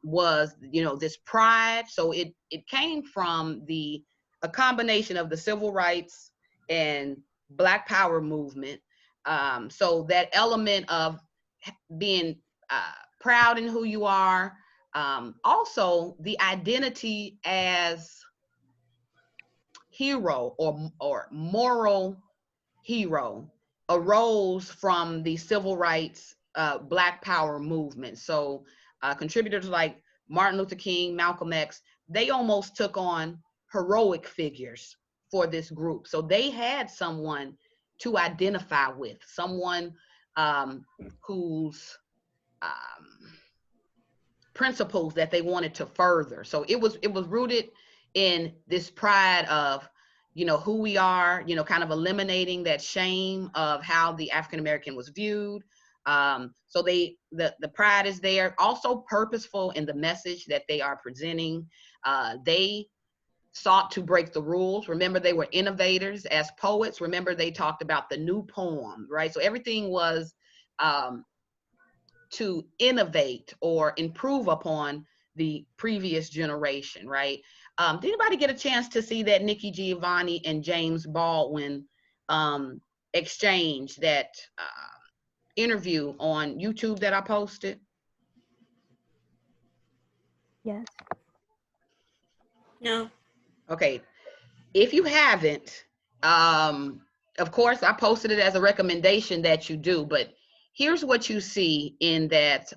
was, this pride. So it came from a combination of the civil rights and Black Power movement. So that element of being proud in who you are, also the identity as hero or moral hero arose from the civil rights Black Power movement. So contributors like Martin Luther King, Malcolm X, they almost took on heroic figures for this group. So they had someone to identify with, someone whose principles that they wanted to further. So it was rooted in this pride of, who we are, kind of eliminating that shame of how the African American was viewed. So the pride is there, also purposeful in the message that they are presenting. They sought to break the rules. Remember, they were innovators as poets. Remember, they talked about the new poem, right? So everything was to innovate or improve upon the previous generation, right? Did anybody get a chance to see that Nikki, Giovanni, and James Baldwin exchange, that interview on YouTube that I posted? Yes. No. Okay, if you haven't, of course, I posted it as a recommendation that you do, but here's what you see in that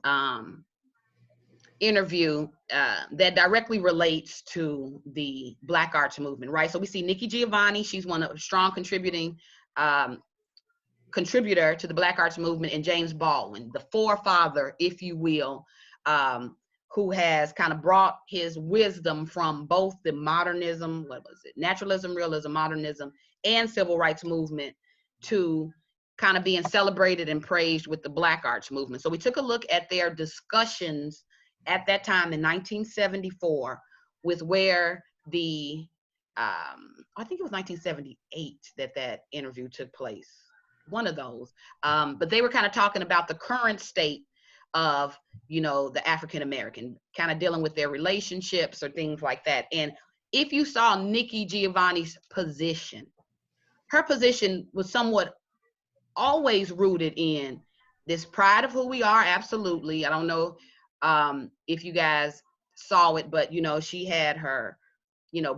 interview that directly relates to the Black Arts movement, right? So we see Nikki Giovanni, she's one of a strong contributor to the Black Arts movement, and James Baldwin, the forefather, if you will, who has kind of brought his wisdom from both the modernism, naturalism, realism, modernism, and civil rights movement to kind of being celebrated and praised with the Black Arts movement. So we took a look at their discussions at that time in 1974 with where the, I think it was 1978 that interview took place, one of those. But they were kind of talking about the current state of, the African American, kind of dealing with their relationships or things like that. And if you saw Nikki Giovanni's position, her position was somewhat always rooted in this pride of who we are. Absolutely. I don't know if you guys saw it, but she had her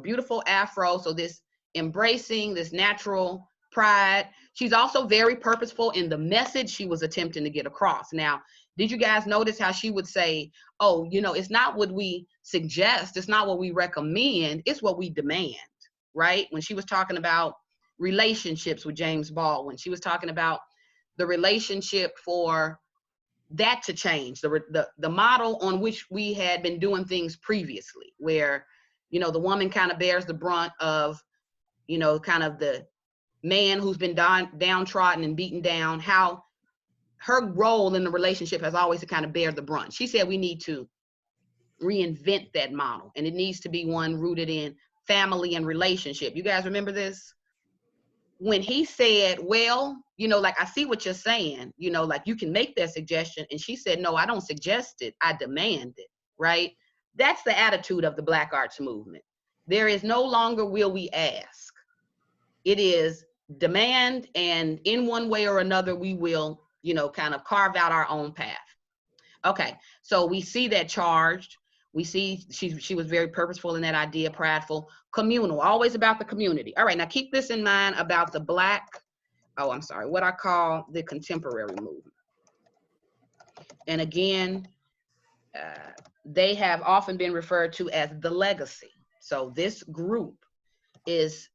beautiful afro, so this embracing this natural pride. She's also very purposeful in the message she was attempting to get across. Now, did you guys notice how she would say, oh, it's not what we suggest, it's not what we recommend, it's what we demand, right? When she was talking about relationships with James Baldwin, she was talking about the relationship for that to change, the model on which we had been doing things previously, where the woman kind of bears the brunt of kind of the man who's been downtrodden and beaten down, how her role in the relationship has always to kind of bear the brunt. She said we need to reinvent that model, and it needs to be one rooted in family and relationship. You guys remember this? When he said, well, like, I see what you're saying, like, you can make that suggestion. And she said, no, I don't suggest it, I demand it, right? That's the attitude of the Black Arts movement. There is no longer will we ask. It is demand, and in one way or another, we will, kind of carve out our own path. Okay, so we see that charged. We see she was very purposeful in that idea, prideful, communal, always about the community. All right, now keep this in mind about the what I call the contemporary movement. And again, they have often been referred to as the legacy. So this group is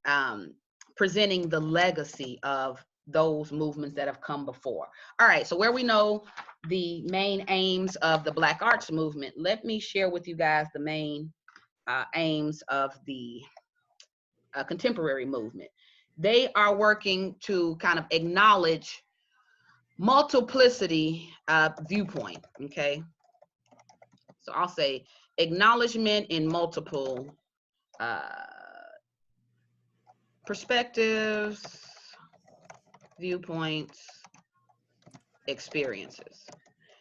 presenting the legacy of those movements that have come before. All right, so where we know the main aims of the Black Arts movement, let me share with you guys the main aims of the contemporary movement. They are working to kind of acknowledge multiplicity viewpoint, okay? So I'll say acknowledgement in multiple perspectives, viewpoints, experiences.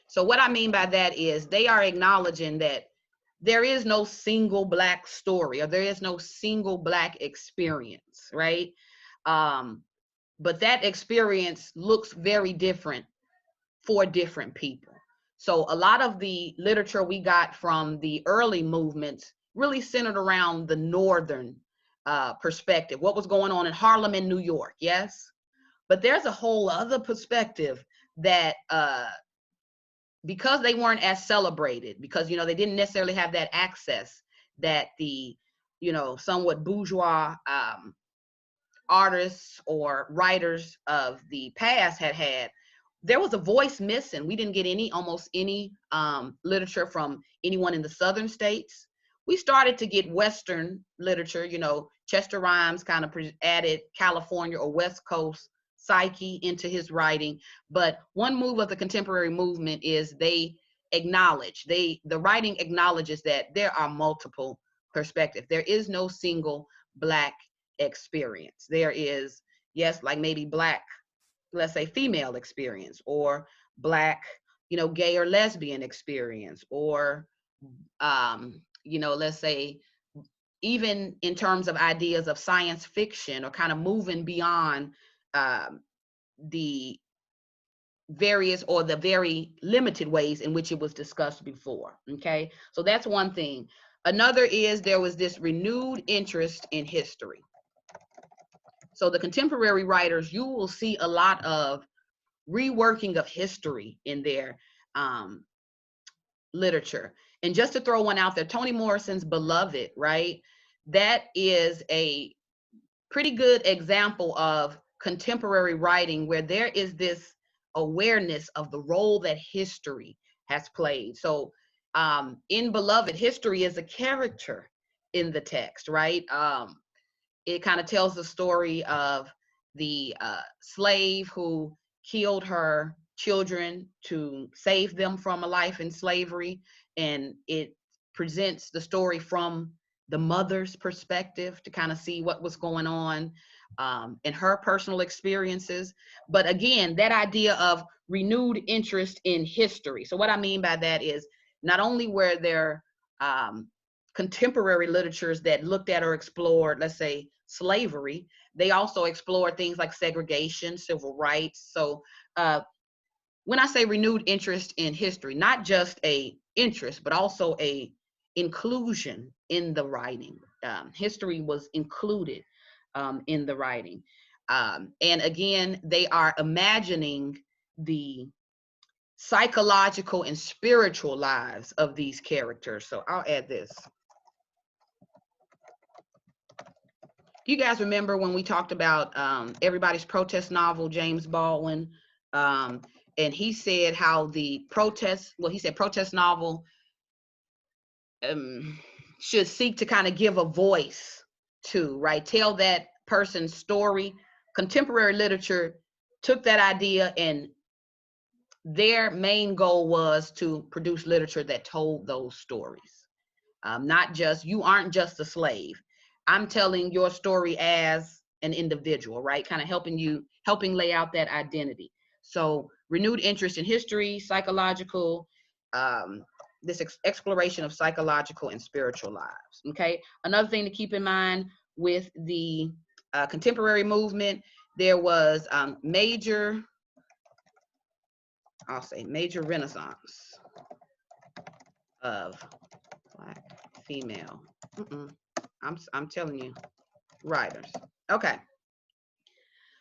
So what I mean by that is they are acknowledging that there is no single Black story, or there is no single Black experience, right? But that experience looks very different for different people. So a lot of the literature we got from the early movements really centered around the Northern perspective, what was going on in Harlem and New York, yes? But there's a whole other perspective that because they weren't as celebrated, because, you know, they didn't necessarily have that access that the, you know, somewhat bourgeois artists or writers of the past had, there was a voice missing. We didn't get almost any literature from anyone in the southern states. We started to get Western literature, you know, Chester Rhimes kind of added California or West Coast psyche into his writing. But one move of the contemporary movement is the writing acknowledges that there are multiple perspectives. There is no single Black experience. There is, yes, like maybe Black, let's say female experience, or Black, you know, gay or lesbian experience, or, you know, let's say even in terms of ideas of science fiction, or kind of moving beyond the various or the very limited ways in which it was discussed before, okay? So that's one thing. Another is there was this renewed interest in history. So the contemporary writers, you will see a lot of reworking of history in their literature. And just to throw one out there, Toni Morrison's Beloved, right? That is a pretty good example of contemporary writing where there is this awareness of the role that history has played. So in Beloved, history is a character in the text, right? It kind of tells the story of the slave who killed her children to save them from a life in slavery. And it presents the story from the mother's perspective to kind of see what was going on in her personal experiences. But again, that idea of renewed interest in history. So what I mean by that is not only were there contemporary literatures that looked at or explored, let's say, slavery, they also explored things like segregation, civil rights. So when I say renewed interest in history, not just a interest, but also a inclusion in the writing. History was included in the writing. And again, they are imagining the psychological and spiritual lives of these characters. So I'll add this. Do you guys remember when we talked about everybody's protest novel, James Baldwin? And he said how the protest novel should seek to kind of give a voice to, right? Tell that person's story. Contemporary literature took that idea, and their main goal was to produce literature that told those stories. Not just, you aren't just a slave. I'm telling your story as an individual, right? Kind of helping lay out that identity. So renewed interest in history, psychological, this exploration of psychological and spiritual lives, okay? Another thing to keep in mind with the contemporary movement, there was major renaissance of Black female, I'm telling you, writers. Okay.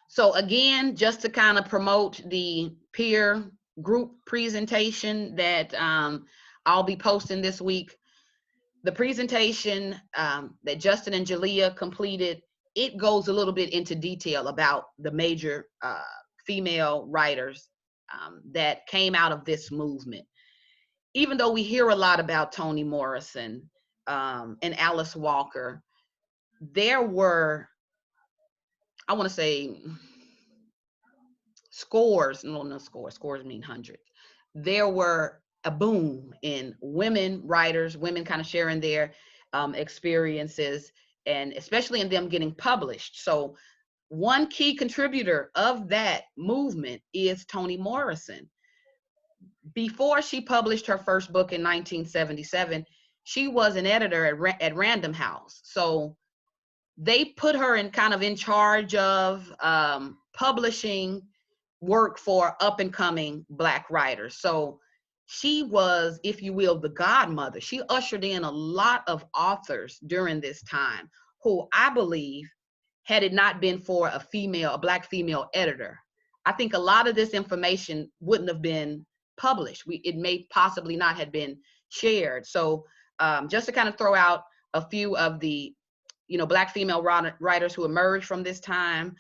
So again, just to kind of promote the peer group presentation that I'll be posting this week, the presentation that Justin and Jalea completed, it goes a little bit into detail about the major female writers that came out of this movement. Even though we hear a lot about Toni Morrison and Alice Walker, there were, I want to say, scores mean hundreds. There were a boom in women writers, women kind of sharing their experiences, and especially in them getting published. So one key contributor of that movement is Toni Morrison. Before she published her first book in 1977, she was an editor at Random House. So they put her in kind of in charge of publishing work for up and coming Black writers. So she was, if you will, the godmother. She ushered in a lot of authors during this time who I believe, had it not been for a Black female editor, I think a lot of this information wouldn't have been published. It may possibly not have been shared. So just to kind of throw out a few of the, Black female writers who emerged from this time,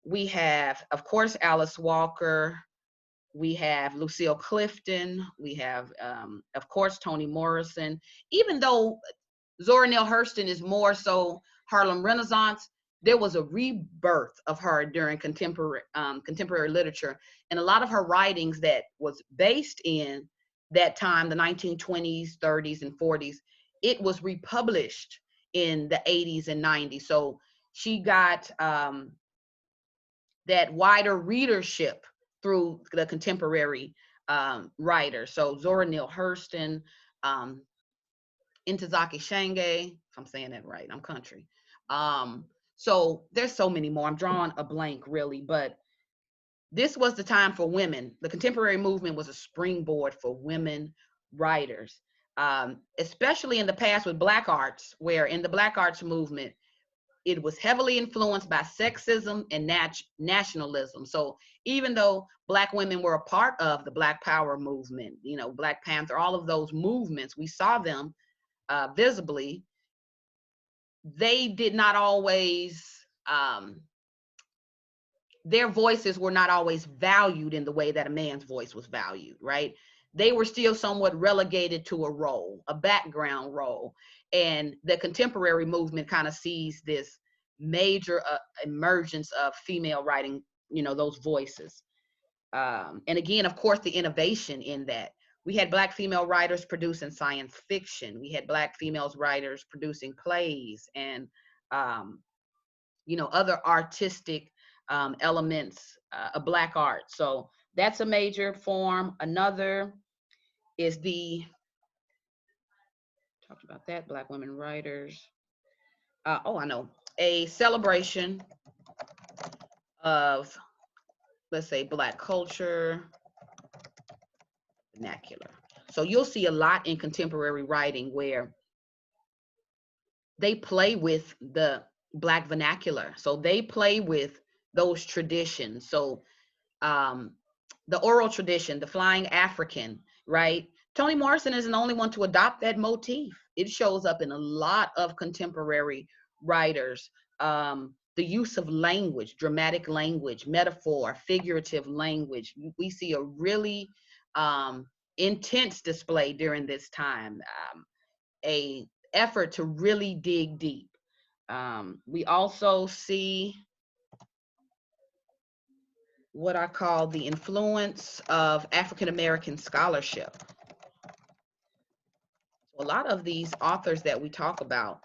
we have, of course, Alice Walker. We have Lucille Clifton. We have, of course, Toni Morrison. Even though Zora Neale Hurston is more so Harlem Renaissance, there was a rebirth of her during contemporary literature. And a lot of her writings that was based in that time, the 1920s, 30s, and 40s, it was republished in the 80s and 90s. So she got that wider readership through the contemporary writers. So Zora Neale Hurston, Ntozake Shange, if I'm saying that right, I'm country. So there's so many more. I'm drawing a blank really, but this was the time for women. The contemporary movement was a springboard for women writers, especially in the past with Black arts, where in the Black arts movement, it was heavily influenced by sexism and nationalism. So even though Black women were a part of the Black Power movement, Black Panther, all of those movements, we saw them visibly, they did not always, their voices were not always valued in the way that a man's voice was valued, right? They were still somewhat relegated to a role, a background role. And the contemporary movement kind of sees this major emergence of female writing, those voices. And again, of course, the innovation in that. We had Black female writers producing science fiction. We had Black female writers producing plays and, other artistic elements of Black art. So that's a major form. Another is talked about that, Black women writers. I know, a celebration of, let's say, Black culture, vernacular. So you'll see a lot in contemporary writing where they play with the Black vernacular. So they play with those traditions. So the oral tradition, the flying African, right? Toni Morrison isn't the only one to adopt that motif. It shows up in a lot of contemporary writers. The use of language, dramatic language, metaphor, figurative language. We see a really intense display during this time, a effort to really dig deep. We also see what I call the influence of African-American scholarship. A lot of these authors that we talk about,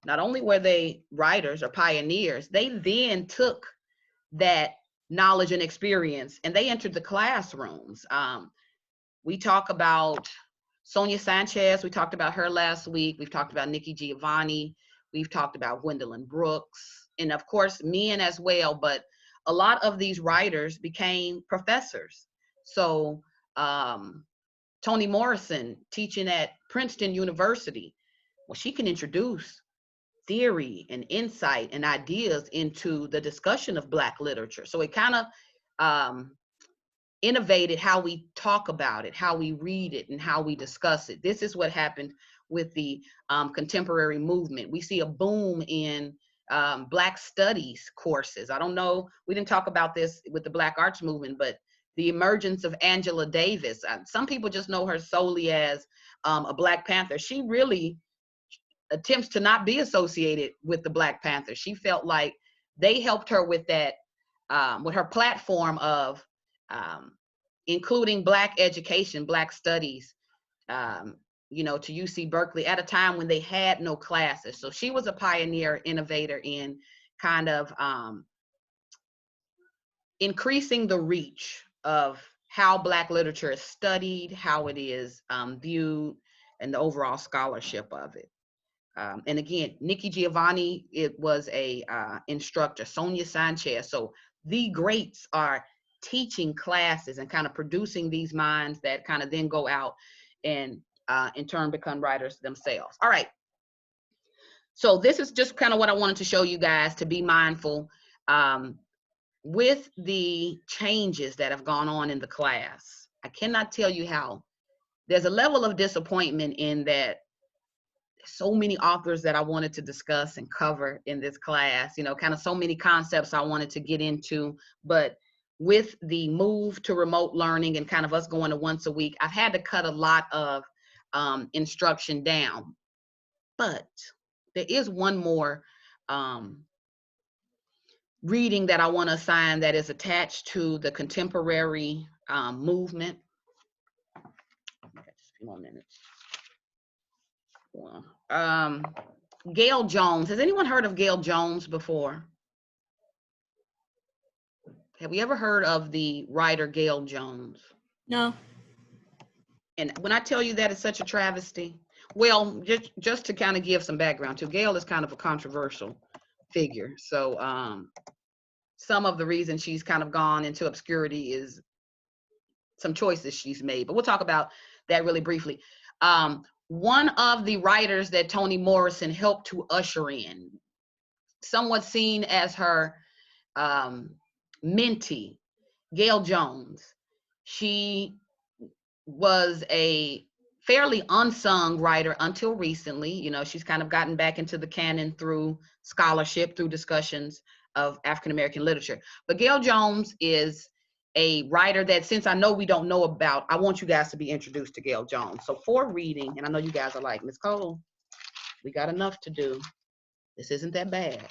not only were they writers or pioneers, they then took that knowledge and experience and they entered the classrooms. We talk about Sonia Sanchez, we talked about her last week. We've talked about Nikki Giovanni. We've talked about Gwendolyn Brooks, and of course men as well, but a lot of these writers became professors. So Toni Morrison teaching at Princeton University, well, she can introduce theory and insight and ideas into the discussion of Black literature. So it kind of innovated how we talk about it, how we read it, and how we discuss it. This is what happened with the contemporary movement. We see a boom in Black studies courses. I don't know, we didn't talk about this with the Black arts movement, but the emergence of Angela Davis. Some people just know her solely as a Black Panther. She really attempts to not be associated with the Black Panther. She felt like they helped her with that, with her platform of including Black education, Black studies, you know, to UC Berkeley at a time when they had no classes. So she was a pioneer, innovator in kind of increasing the reach of how Black literature is studied, how it is viewed, and the overall scholarship of it. And again, Nikki Giovanni, it was a instructor, Sonia Sanchez. So the greats are teaching classes and kind of producing these minds that kind of then go out and in turn become writers themselves. All right. So this is just kind of what I wanted to show you guys, to be mindful with the changes that have gone on in the class. I cannot tell you how there's a level of disappointment in that so many authors that I wanted to discuss and cover in this class, you know, kind of so many concepts I wanted to get into, but with the move to remote learning and kind of us going to once a week, I've had to cut a lot of instruction down. But there is one more reading that I want to assign that is attached to the contemporary movement. Just a few more minutes. Gail Jones. Has anyone heard of Gail Jones before? Have we ever heard of the writer Gail Jones? No. And when I tell you that it's such a travesty, well, just to kind of give some background too, Gail is kind of a controversial figure. So some of the reason she's kind of gone into obscurity is some choices she's made, but we'll talk about that really briefly. One of the writers that Toni Morrison helped to usher in, somewhat seen as her mentee, Gail Jones. She was a fairly unsung writer until recently. You know, she's kind of gotten back into the canon through scholarship, through discussions of African-American literature. But Gail Jones is a writer that, since I know we don't know about, I want you guys to be introduced to Gail Jones. So for reading, and I know you guys are like, Ms. Cole, we got enough to do. This isn't that bad.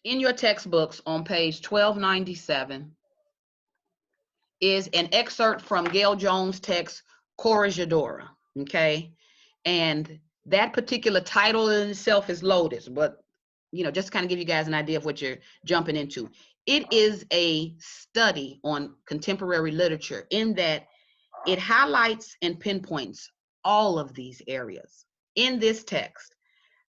In your textbooks on page 1297 is an excerpt from Gail Jones' text, Corregidora, okay? And that particular title in itself is loaded, but you know, just to kind of give you guys an idea of what you're jumping into. It is a study on contemporary literature in that it highlights and pinpoints all of these areas. In this text,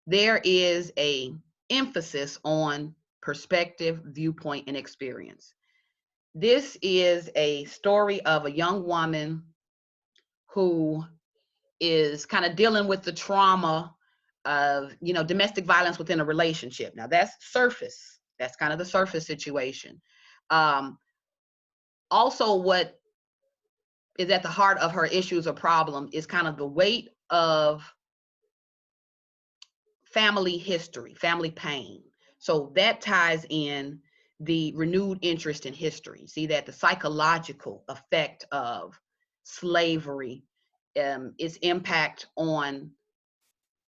there is a emphasis on perspective, viewpoint, and experience. This is a story of a young woman who is kind of dealing with the trauma of, you know, domestic violence within a relationship. Now that's surface. That's kind of the surface situation. Also, what is at the heart of her issues or problem is kind of the weight of family history, family pain. So that ties in the renewed interest in history. See that the psychological effect of slavery, its impact on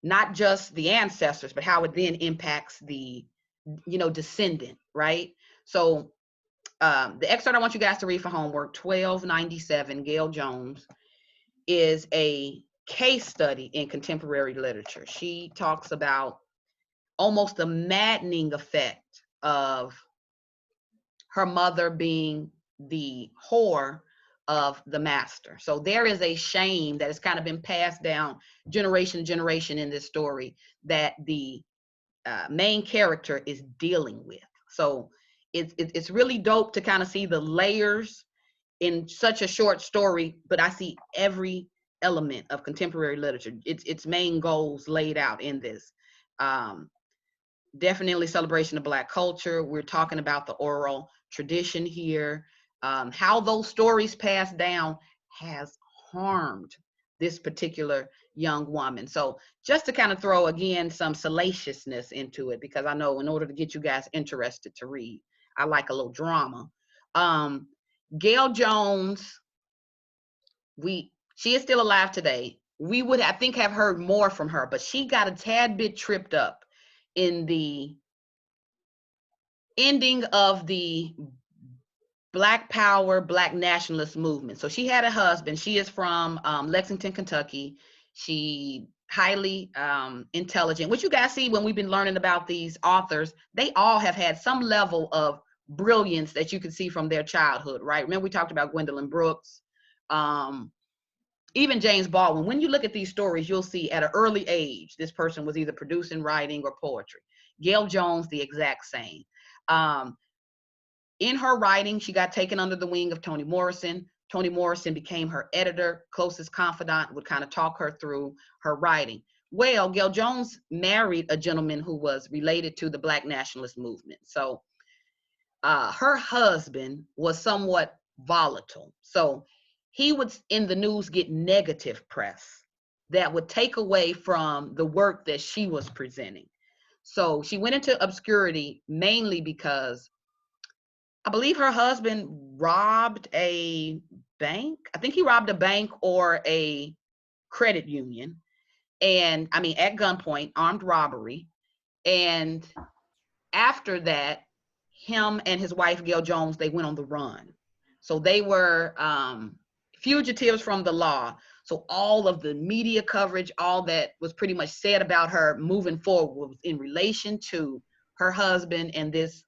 not just the ancestors, but how it then impacts the, you know, descendant, right? So the excerpt I want you guys to read for homework, 1297, Gail Jones, is a case study in contemporary literature. She talks about almost the maddening effect of her mother being the whore of the master. So there is a shame that has kind of been passed down generation to generation in this story that the main character is dealing with. So it's really dope to kind of see the layers in such a short story, but I see every element of contemporary literature, its main goals laid out in this. Definitely celebration of Black culture. We're talking about the oral tradition here. How those stories passed down has harmed this particular young woman. So just to kind of throw, again, some salaciousness into it, because I know in order to get you guys interested to read, I like a little drama. Gail Jones, she is still alive today. We would, I think, have heard more from her, but she got a tad bit tripped up in the ending of the Black Power, Black Nationalist Movement. So she had a husband. She is from Lexington, Kentucky. She highly intelligent, which you guys see when we've been learning about these authors. They all have had some level of brilliance that you can see from their childhood, right? Remember we talked about Gwendolyn Brooks, even James Baldwin. When you look at these stories, you'll see at an early age, this person was either producing writing or poetry. Gail Jones, the exact same. In her writing, she got taken under the wing of Toni Morrison. Toni Morrison became her editor, closest confidant, would kind of talk her through her writing. Well, Gail Jones married a gentleman who was related to the Black nationalist movement. So her husband was somewhat volatile. So he would, in the news, get negative press that would take away from the work that she was presenting. So she went into obscurity mainly because I believe her husband robbed a bank. I think he robbed a bank or a credit union. And I mean, at gunpoint, armed robbery. And after that, him and his wife, Gail Jones, they went on the run. So they were fugitives from the law. So all of the media coverage, all that was pretty much said about her moving forward was in relation to her husband and this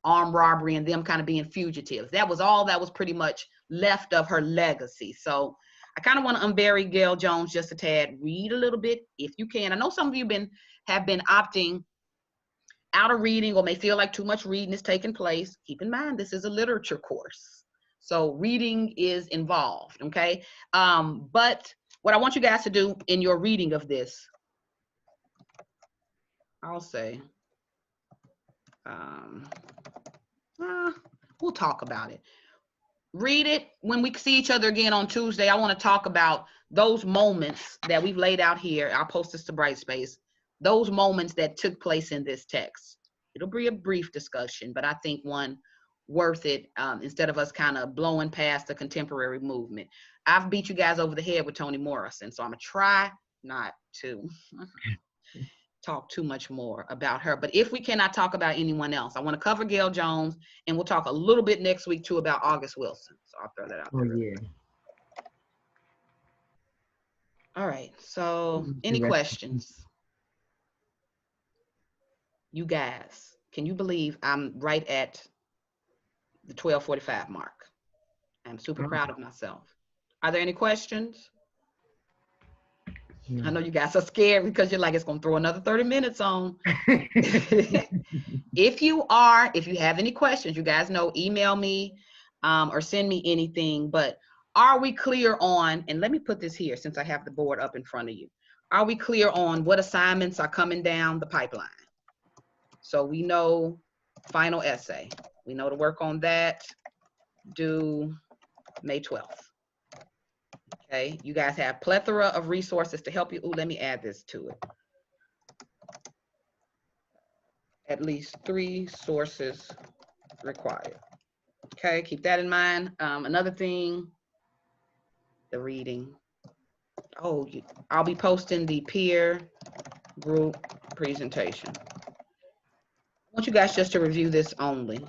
armed robbery and them kind of being fugitives. That was all that was pretty much left of her legacy. So I kind of want to unbury Gail Jones just a tad. Read a little bit if you can. I know some of you have been opting out of reading or may feel like too much reading is taking place. Keep in mind, this is a literature course. So reading is involved, okay? But what I want you guys to do in your reading of this, I'll say, we'll talk about it. Read it. When we see each other again on Tuesday, I want to talk about those moments that we've laid out here. I'll post this to Brightspace. Those moments that took place in this text. It'll be a brief discussion, but I think one worth it instead of us kind of blowing past the contemporary movement. I've beat you guys over the head with Toni Morrison, so I'm going to try not to talk too much more about her. But if we cannot talk about anyone else, I want to cover Gail Jones, and we'll talk a little bit next week too about August Wilson. So I'll throw that out there. Oh, yeah. All right. So any questions? You guys, can you believe I'm right at the 12:45 mark? I'm super proud of myself. Are there any questions? I know you guys are scared because you're like, it's going to throw another 30 minutes on. If you have any questions, you guys know, email me or send me anything. But are we clear on, and let me put this here since I have the board up in front of you. Are we clear on what assignments are coming down the pipeline? So we know final essay. We know to work on that due May 12th. Okay, you guys have plethora of resources to help you. Ooh, let me add this to it. At least 3 sources required. Okay, keep that in mind. Another thing, the reading. Oh, I'll be posting the peer group presentation. I want you guys just to review this only.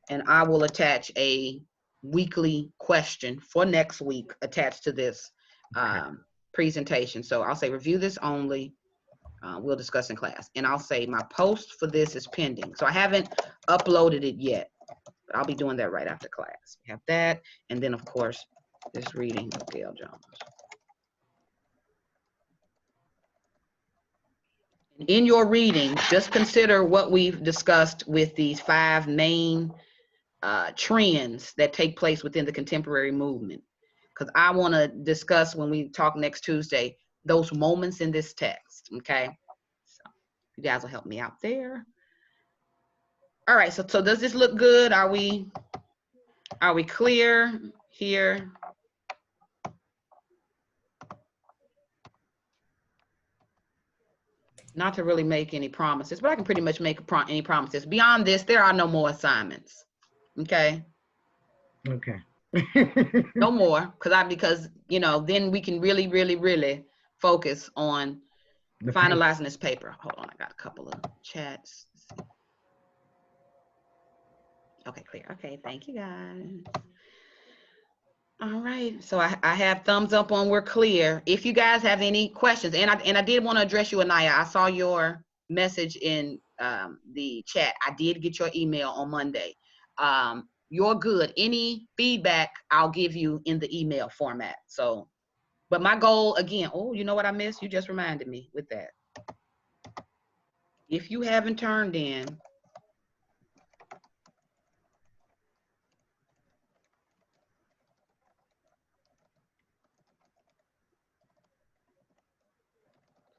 And I will attach a weekly question for next week attached to this presentation. So I'll say review this only. We'll discuss in class. And I'll say my post for this is pending. So I haven't uploaded it yet, but I'll be doing that right after class. We have that. And then of course, this reading of Gail Jones. In your reading, just consider what we've discussed with these 5 main trends that take place within the contemporary movement. Because I want to discuss when we talk next Tuesday, those moments in this text, okay? So you guys will help me out there. All right, so does this look good? Are we clear here? Not to really make any promises, but I can pretty much make any promises. Beyond this, there are no more assignments, okay? Okay. No more, because you know, then we can really focus on finalizing this paper. Hold on, I got a couple of chats. Okay, clear. Okay, thank you guys. All right, so I have thumbs up on we're clear. If you guys have any questions, and I did want to address you, Anaya. I saw your message in the chat. I did get your email on Monday. You're good. Any feedback I'll give you in the email format. So, but my goal again, oh, you know what I missed? You just reminded me with that. If you haven't turned in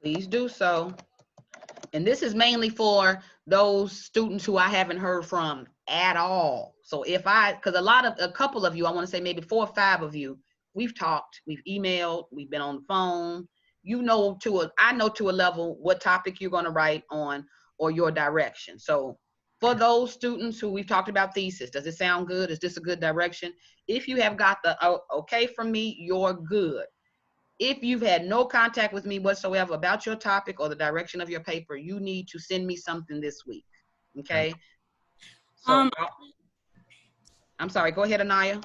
please do so. And this is mainly for those students who I haven't heard from at all. So because a couple of you, I want to say maybe 4 or 5 of you, we've talked, we've emailed, we've been on the phone. I know to a level what topic you're going to write on or your direction. So for those students who we've talked about thesis, does it sound good? Is this a good direction? If you have got the okay from me, you're good. If you've had no contact with me whatsoever about your topic or the direction of your paper, you need to send me something this week. Okay. So I'm sorry, go ahead, Anaya.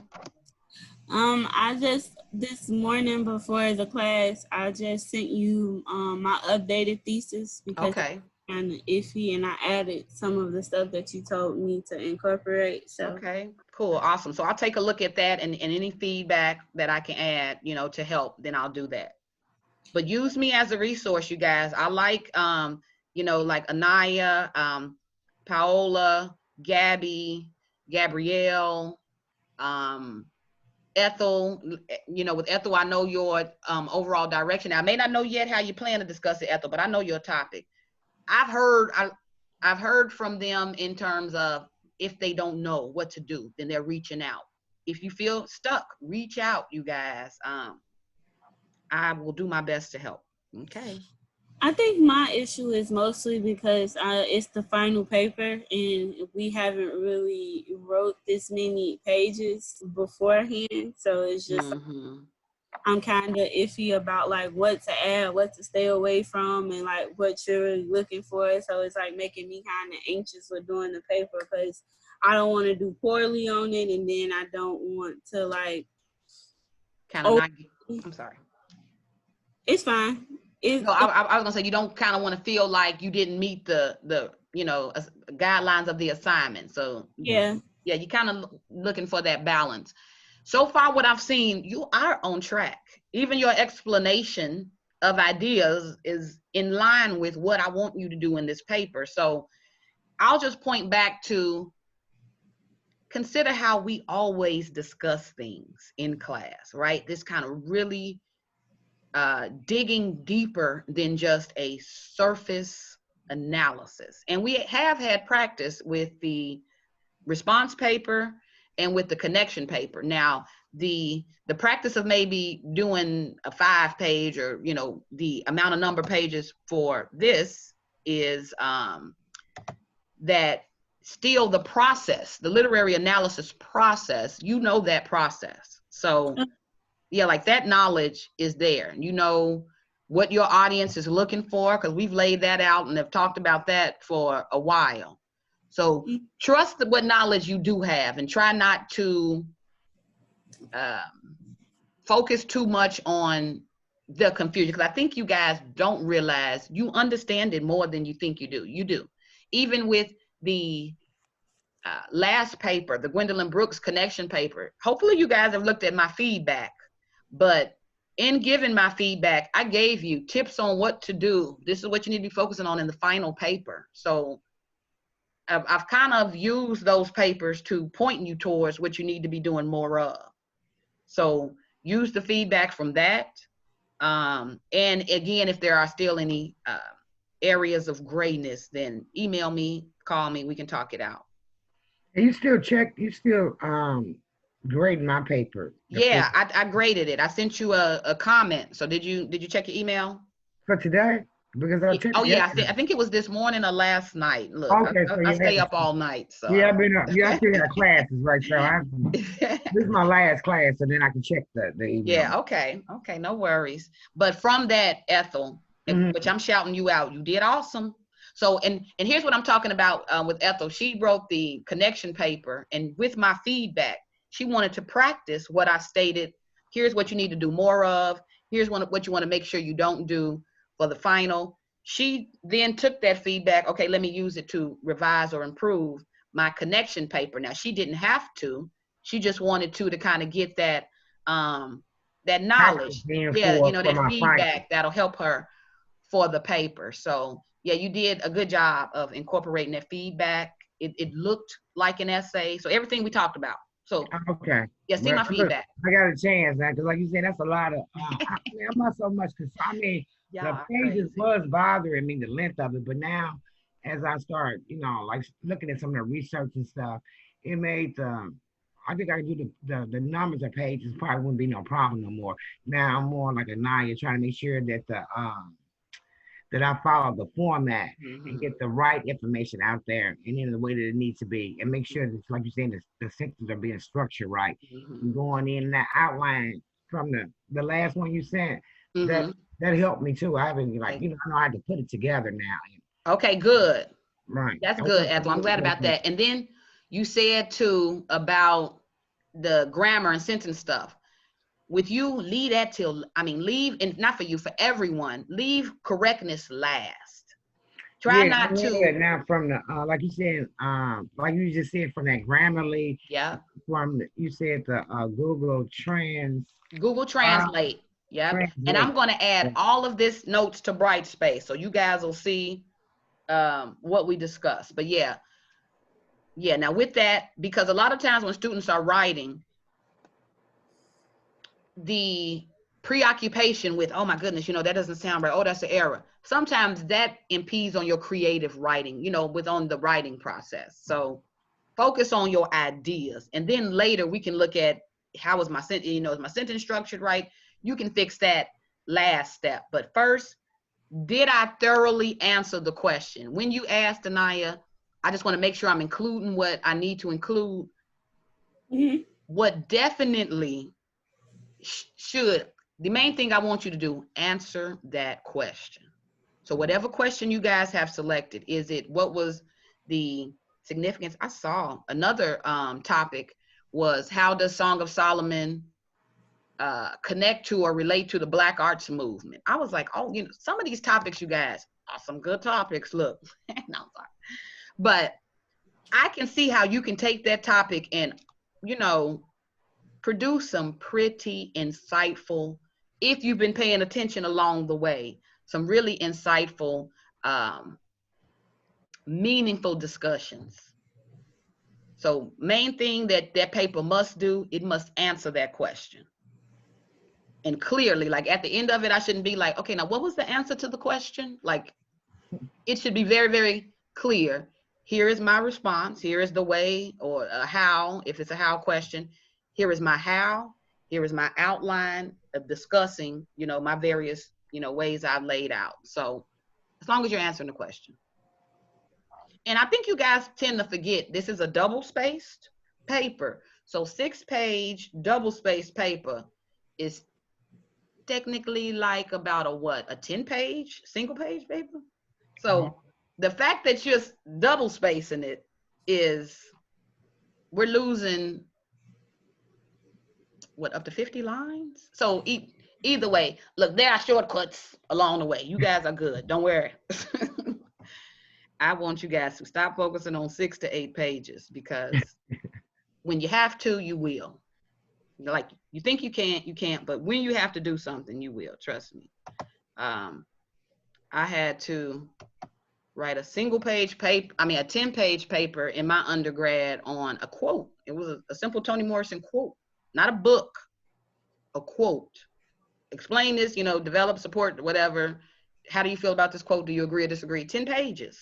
I just, this morning before the class, I just sent you my updated thesis because it's kind of iffy, and I added some of the stuff that you told me to incorporate. So okay, cool, awesome. So I'll take a look at that, and any feedback that I can add, to help, then I'll do that. But use me as a resource, you guys. I like like Anaya, Paola, Gabby, Gabrielle, Ethel. With Ethel, I know your overall direction. I may not know yet how you plan to discuss it, Ethel, but I know your topic. I've heard from them in terms of if they don't know what to do, then they're reaching out. If you feel stuck, reach out, you guys. I will do my best to help. Okay. I think my issue is mostly because it's the final paper and we haven't really wrote this many pages beforehand. So it's just, I'm kind of iffy about like what to add, what to stay away from, and like what you're really looking for. So it's like making me kind of anxious with doing the paper because I don't want to do poorly on it, and then I don't want to like I'm sorry. It's fine. No, I was gonna say you don't kind of want to feel like you didn't meet the guidelines of the assignment. So yeah, you kind of looking for that balance. So far, what I've seen, you are on track. Even your explanation of ideas is in line with what I want you to do in this paper. So I'll just point back to consider how we always discuss things in class, right? This kind of really digging deeper than just a surface analysis. And we have had practice with the response paper and with the connection paper. Now, the practice of maybe doing a 5-page or, the amount of number of pages for this is that still the process, the literary analysis process, that process. So yeah, like that knowledge is there. You know what your audience is looking for because we've laid that out and have talked about that for a while. So trust what knowledge you do have and try not to focus too much on the confusion because I think you guys don't realize you understand it more than you think you do. You do. Even with the last paper, the Gwendolyn Brooks connection paper, hopefully you guys have looked at my feedback. But in giving my feedback, I gave you tips on what to do. This is what you need to be focusing on in the final paper. So I've kind of used those papers to point you towards what you need to be doing more of. So use the feedback from that. And again, if there are still any areas of grayness, then email me, call me, we can talk it out. And you still grading my paper. Yeah, I graded it. I sent you a comment. So did you check your email? For today? Because I checked I think it was this morning or last night. Look, okay, I stay up all night. So yeah, I still got classes, right? So this is my last class, and then I can check the email. Yeah, okay, no worries. But from that, Ethel, which I'm shouting you out, you did awesome. So, and here's what I'm talking about with Ethel. She wrote the connection paper, and with my feedback, she wanted to practice what I stated. Here's what you need to do more of. Here's what you want to make sure you don't do for the final. She then took that feedback. Okay, let me use it to revise or improve my connection paper. Now, she didn't have to. She just wanted to kind of get that that knowledge. Yeah, you know, that feedback that'll help her for the paper. So yeah, you did a good job of incorporating that feedback. It looked like an essay. So everything we talked about. So okay. Yeah, see my feedback. I got a chance now, because like you said, that's a lot of, I'm not so much, because I mean, the pages was bothering me, the length of it, but now, as I start, you know, like looking at some of the research and stuff, it made, I think I can do the numbers of pages, probably wouldn't be no problem no more. Now I'm more like a Naya, trying to make sure that that I follow the format and get the right information out there and in the way that it needs to be, and make sure that, like you're saying, the sentences are being structured right. And going in that outline from the last one you sent, that helped me too. I haven't, like, you know, I know how to put it together now. Okay, good. Right. That's good, Ethel. I'm glad about that. And then you said too about the grammar and sentence stuff. With you, leave that till, leave, and not for you, for everyone, leave correctness last. Try not to. Now from the, like you said, like you just said, from that Grammarly. Yeah. From, you said the Google Translate. Yeah. And I'm going to add all of this notes to Brightspace, so you guys will see what we discussed. But yeah. Now with that, because a lot of times when students are writing, the preoccupation with, oh my goodness, you know, that doesn't sound right. Oh, that's an error. Sometimes that impedes on your creative writing, you know, on the writing process. So focus on your ideas. And then later we can look at how is my sentence, you know, is my sentence structured right? You can fix that last step. But first, did I thoroughly answer the question? When you asked, Anaya, I just want to make sure I'm including what I need to include. What definitely should, the main thing I want you to do, answer that question. So whatever question you guys have selected, what was the significance? I saw another topic was, how does Song of Solomon connect to or relate to the Black arts movement? I was like, oh, you know, some of these topics, you guys, are some good topics. Look, no, but I can see how you can take that topic and, you know, produce some pretty insightful, if you've been paying attention along the way, some really insightful, meaningful discussions. So main thing that paper must do, it must answer that question. And clearly, like at the end of it, I shouldn't be like, okay, now what was the answer to the question? Like, it should be very, very clear. Here is my response. Here is the way, or a how, if it's a how question. Here is my how. Here is my outline of discussing, you know, my various, you know, ways I've laid out. So as long as you're answering the question. And I think you guys tend to forget, this is a double-spaced paper. So 6-page double-spaced paper is technically like about a 10-page single-page paper. So the fact that you're double-spacing it is, we're losing up to 50 lines? So either way, look, there are shortcuts along the way. You guys are good, don't worry. I want you guys to stop focusing on 6 to 8 pages, because when you have to, you will. Like, you think you can't, but when you have to do something, you will, trust me. I had to write a single-page paper, a 10-page paper in my undergrad on a quote. It was a simple Toni Morrison quote. Not a book, a quote. Explain this, you know, develop, support, whatever. How do you feel about this quote? Do you agree or disagree? 10 pages.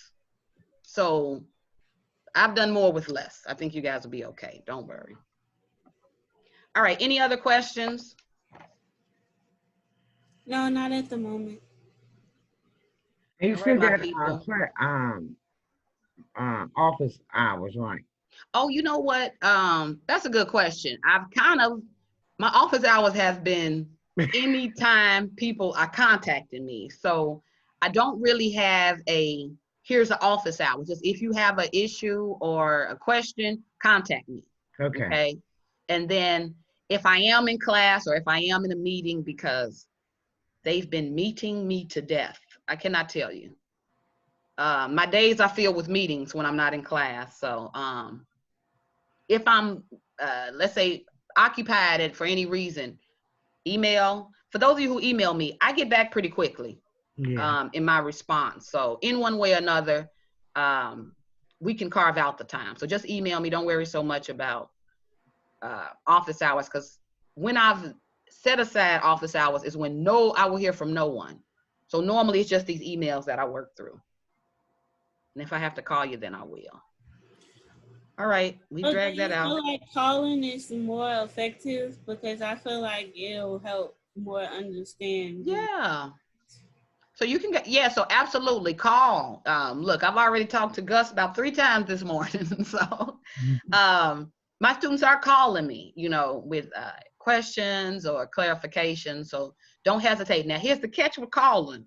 So I've done more with less. I think you guys will be okay. Don't worry. All right, any other questions? No, not at the moment. And you still got office hours, right? Oh, you know what? That's a good question. My office hours have been anytime people are contacting me. So I don't really have a here's the office hours. Just if you have an issue or a question, contact me. Okay. Okay. And then if I am in class or if I am in a meeting, because they've been meeting me to death, I cannot tell you. My days are filled with meetings when I'm not in class. So if I'm, let's say, occupied for any reason, email. For those of you who email me, I get back pretty quickly in my response. So in one way or another, we can carve out the time. So just email me. Don't worry so much about office hours, because when I've set aside office hours is when I will hear from no one. So normally it's just these emails that I work through. And if I have to call you, then I will. All right, we dragged that out. I feel like calling is more effective because I feel like it'll help more understand. Yeah. So you can get, so absolutely call. Look, I've already talked to Gus about 3 times this morning. So my students are calling me, with questions or clarifications. So don't hesitate. Now, here's the catch with calling.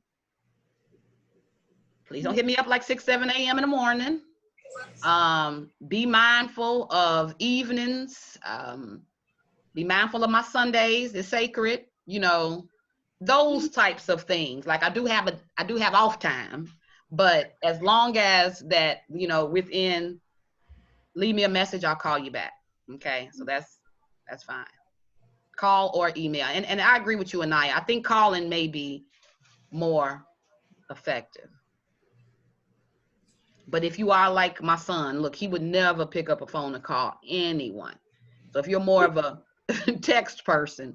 Please don't hit me up like 6, 7 a.m. in the morning. Be mindful of evenings. Be mindful of my Sundays. It's sacred, those types of things. Like I do have off time, but as long as that, within, leave me a message, I'll call you back. Okay. So that's fine. Call or email. And I agree with you, Anaya. I think calling may be more effective. But if you are like my son, look, he would never pick up a phone and call anyone. So if you're more of a text person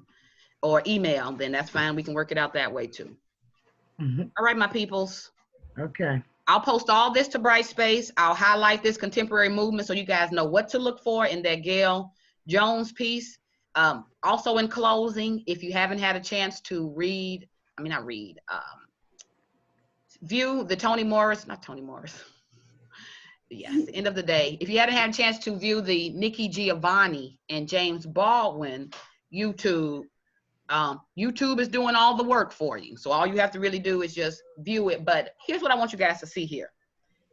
or email, then that's fine. We can work it out that way too. All right, my peoples. Okay. I'll post all this to Brightspace. I'll highlight this contemporary movement so you guys know what to look for in that Gail Jones piece. Also in closing, if you haven't had a chance to view the Toni Morrison, not Toni Morrison. Yes, the end of the day. If you hadn't had a chance to view the Nikki, Giovanni, and James Baldwin YouTube, YouTube is doing all the work for you. So all you have to really do is just view it. But here's what I want you guys to see here,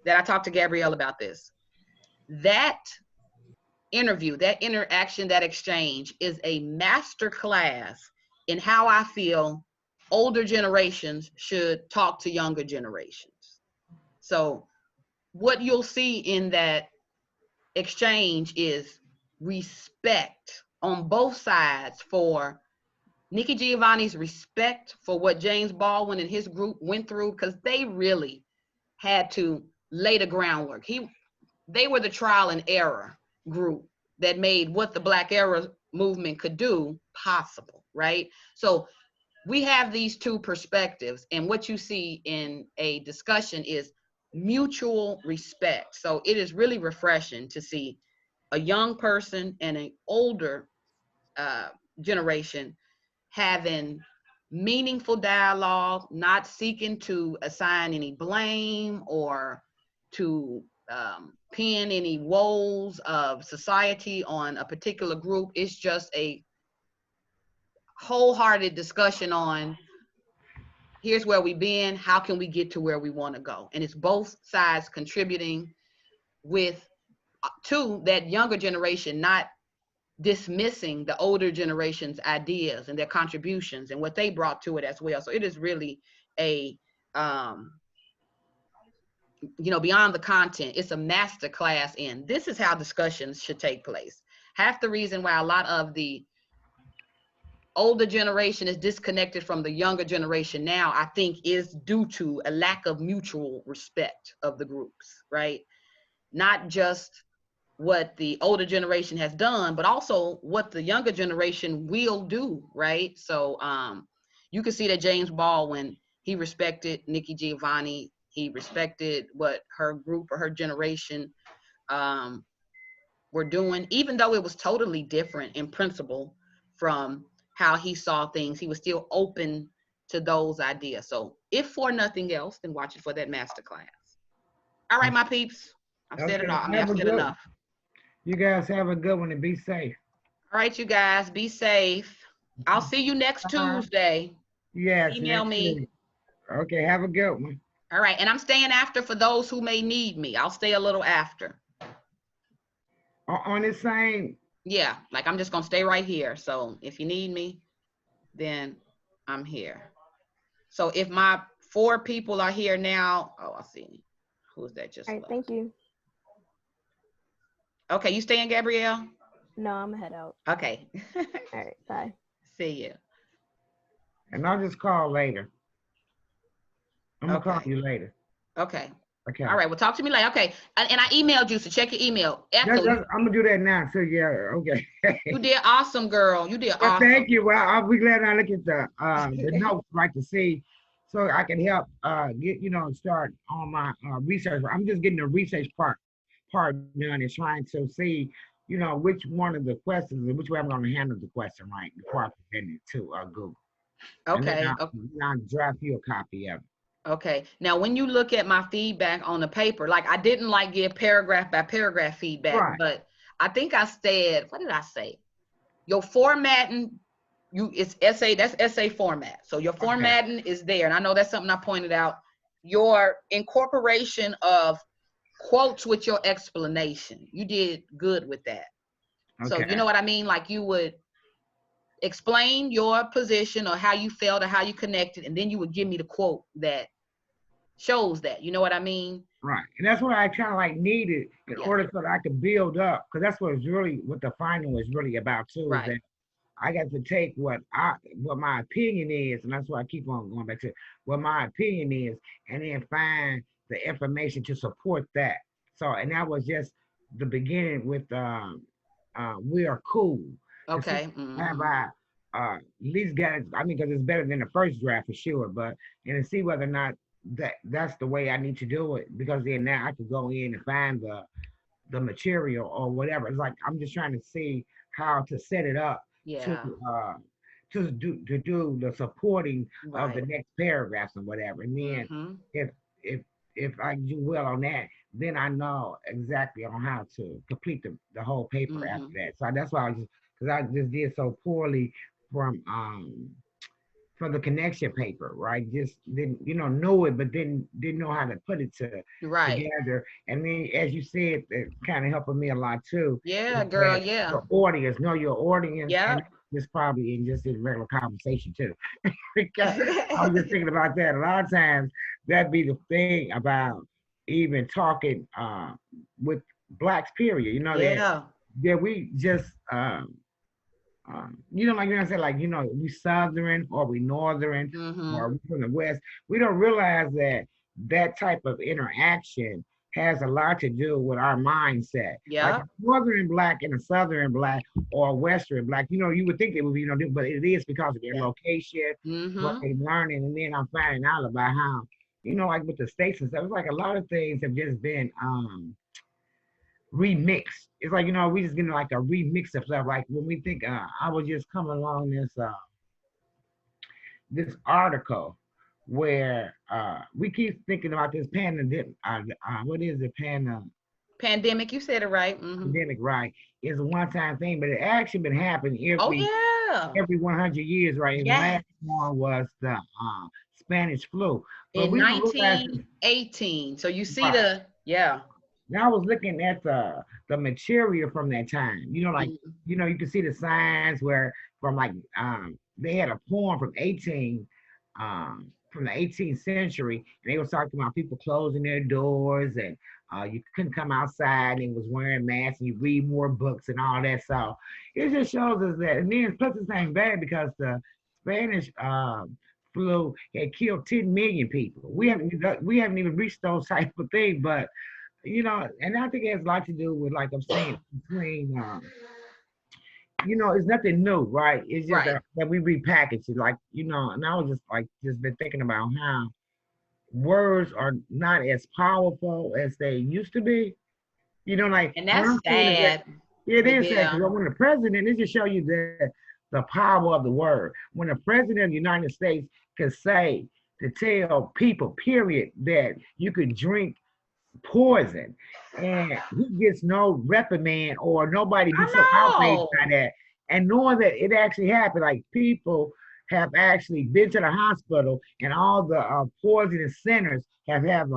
that I talked to Gabrielle about this. That interview, that interaction, that exchange is a master class in how I feel older generations should talk to younger generations. So what you'll see in that exchange is respect on both sides for Nikki Giovanni's respect for what James Baldwin and his group went through, because they really had to lay the groundwork. They were the trial and error group that made what the Black Era movement could do possible, right? So we have these two perspectives, and what you see in a discussion is mutual respect. So it is really refreshing to see a young person and an older generation having meaningful dialogue, not seeking to assign any blame or to pin any woes of society on a particular group. It's just a wholehearted discussion on, here's where we've been, how can we get to where we want to go? And it's both sides contributing to that younger generation, not dismissing the older generation's ideas and their contributions and what they brought to it as well. So it is really a, beyond the content, it's a master class in this is how discussions should take place. Half the reason why a lot of the older generation is disconnected from the younger generation now, I think, is due to a lack of mutual respect of the groups, right? Not just what the older generation has done, but also what the younger generation will do, right? So you can see that James Baldwin, he respected Nikki Giovanni, he respected what her group or her generation were doing, even though it was totally different in principle from how he saw things. He was still open to those ideas. So if for nothing else, then watch it for that masterclass. All right, my peeps. I've said it all. I've said enough. You guys have a good one and be safe. All right, you guys, be safe. I'll see you next Tuesday. Yes. Email me. Okay, have a good one. All right, and I'm staying after for those who may need me. I'll stay a little after. On the same. Yeah, like I'm just gonna stay right here. So if you need me, then I'm here. So if my 4 people are here now, oh, I see. Who's that just All right, left? thank you. Okay, you staying, Gabrielle? No, I'm gonna head out. Okay. All right, bye. See you. And I'll just call later. I'm gonna call Okay. you later. Okay. Okay. All right. Well, talk to me later. Okay. And I emailed you, so check your email. Echo. I'm gonna do that now. So yeah, okay. You did awesome, girl. You did Well, awesome. thank you. Well, I'll be glad I look at the notes, like to see, so I can help get start on my research. I'm just getting the research part done and trying to see which one of the questions and which way I'm going to handle the question right before I present it to Google. Okay. And then I'll draft you a copy of it. Okay. Now, when you look at my feedback on the paper, like I didn't give paragraph by paragraph feedback, Right. but I think I said, what did I say? Your formatting, it's essay, that's essay format. So your formatting is there. And I know that's something I pointed out. Your incorporation of quotes with your explanation, you did good with that. Okay. So you know what I mean? Like you would explain your position or how you felt or how you connected, and then you would give me the quote that shows that. You know what I mean? Right. And that's what I kind of like needed in order so that I could build up, because that's what the final is really about too. Right. Is that I got to take what my opinion is, and that's why I keep on going back to what my opinion is, and then find the information to support that. So, and that was just the beginning with we are cool. Okay. Have I at least got it? I mean, because it's better than the first draft for sure. But and to see whether or not that's the way I need to do it, because then now I could go in and find the material or whatever. It's like I'm just trying to see how to set it up to do the supporting of the next paragraphs and whatever. And then if I do well on that, then I know exactly on how to complete the whole paper after that. So that's why I just did so poorly from the connection paper, right? Just didn't know it, but didn't know how to put it together. And then, as you said, it kind of helping me a lot too. Yeah, girl. Yeah. Your audience, know your audience. Yeah. And just probably in regular conversation too. Because I was just thinking about that. A lot of times that'd be the thing about even talking with Blacks, period. That we just like I said, like we Southern or we Northern or we from the West. We don't realize that type of interaction has a lot to do with our mindset. Yeah. Like a Northern Black and a Southern Black or a Western Black, you would think it would be but it is because of their location, what they're learning, and then I'm finding out about how like with the states and stuff. It's like a lot of things have just been remixed. It's like we just getting like a remix of stuff. Like when we think I was just coming along this article where we keep thinking about this pandemic. What is it? Pandemic. You said it right. Pandemic, right? It's a one-time thing, but it actually been happening every 100 years, right? And the last one was the Spanish flu. But in 1918. So you see Now I was looking at the material from that time. Like you can see the signs where from like they had a poem from from the 18th century, and they were talking about people closing their doors and you couldn't come outside and was wearing masks and you read more books and all that. So it just shows us that. And then plus it's ain't bad because the Spanish flu had killed 10 million people. We haven't even reached those type of things, but and I think it has a lot to do with, like I'm saying, between, it's nothing new, right? It's just that we repackage it, like, and I was just been thinking about how words are not as powerful as they used to be, and that's sad. It is sad, because when the president, it just show you the power of the word. When the president of the United States could say, to tell people, period, that you could drink poison, and he gets no reprimand or nobody be so outraged by that, and knowing that it actually happened, like people have actually been to the hospital, and all the poisonous centers have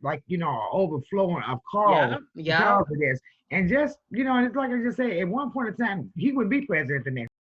like, you know, overflowing of calls because of this. And just, you know, it's like I just say, at one point in time, he would be president the next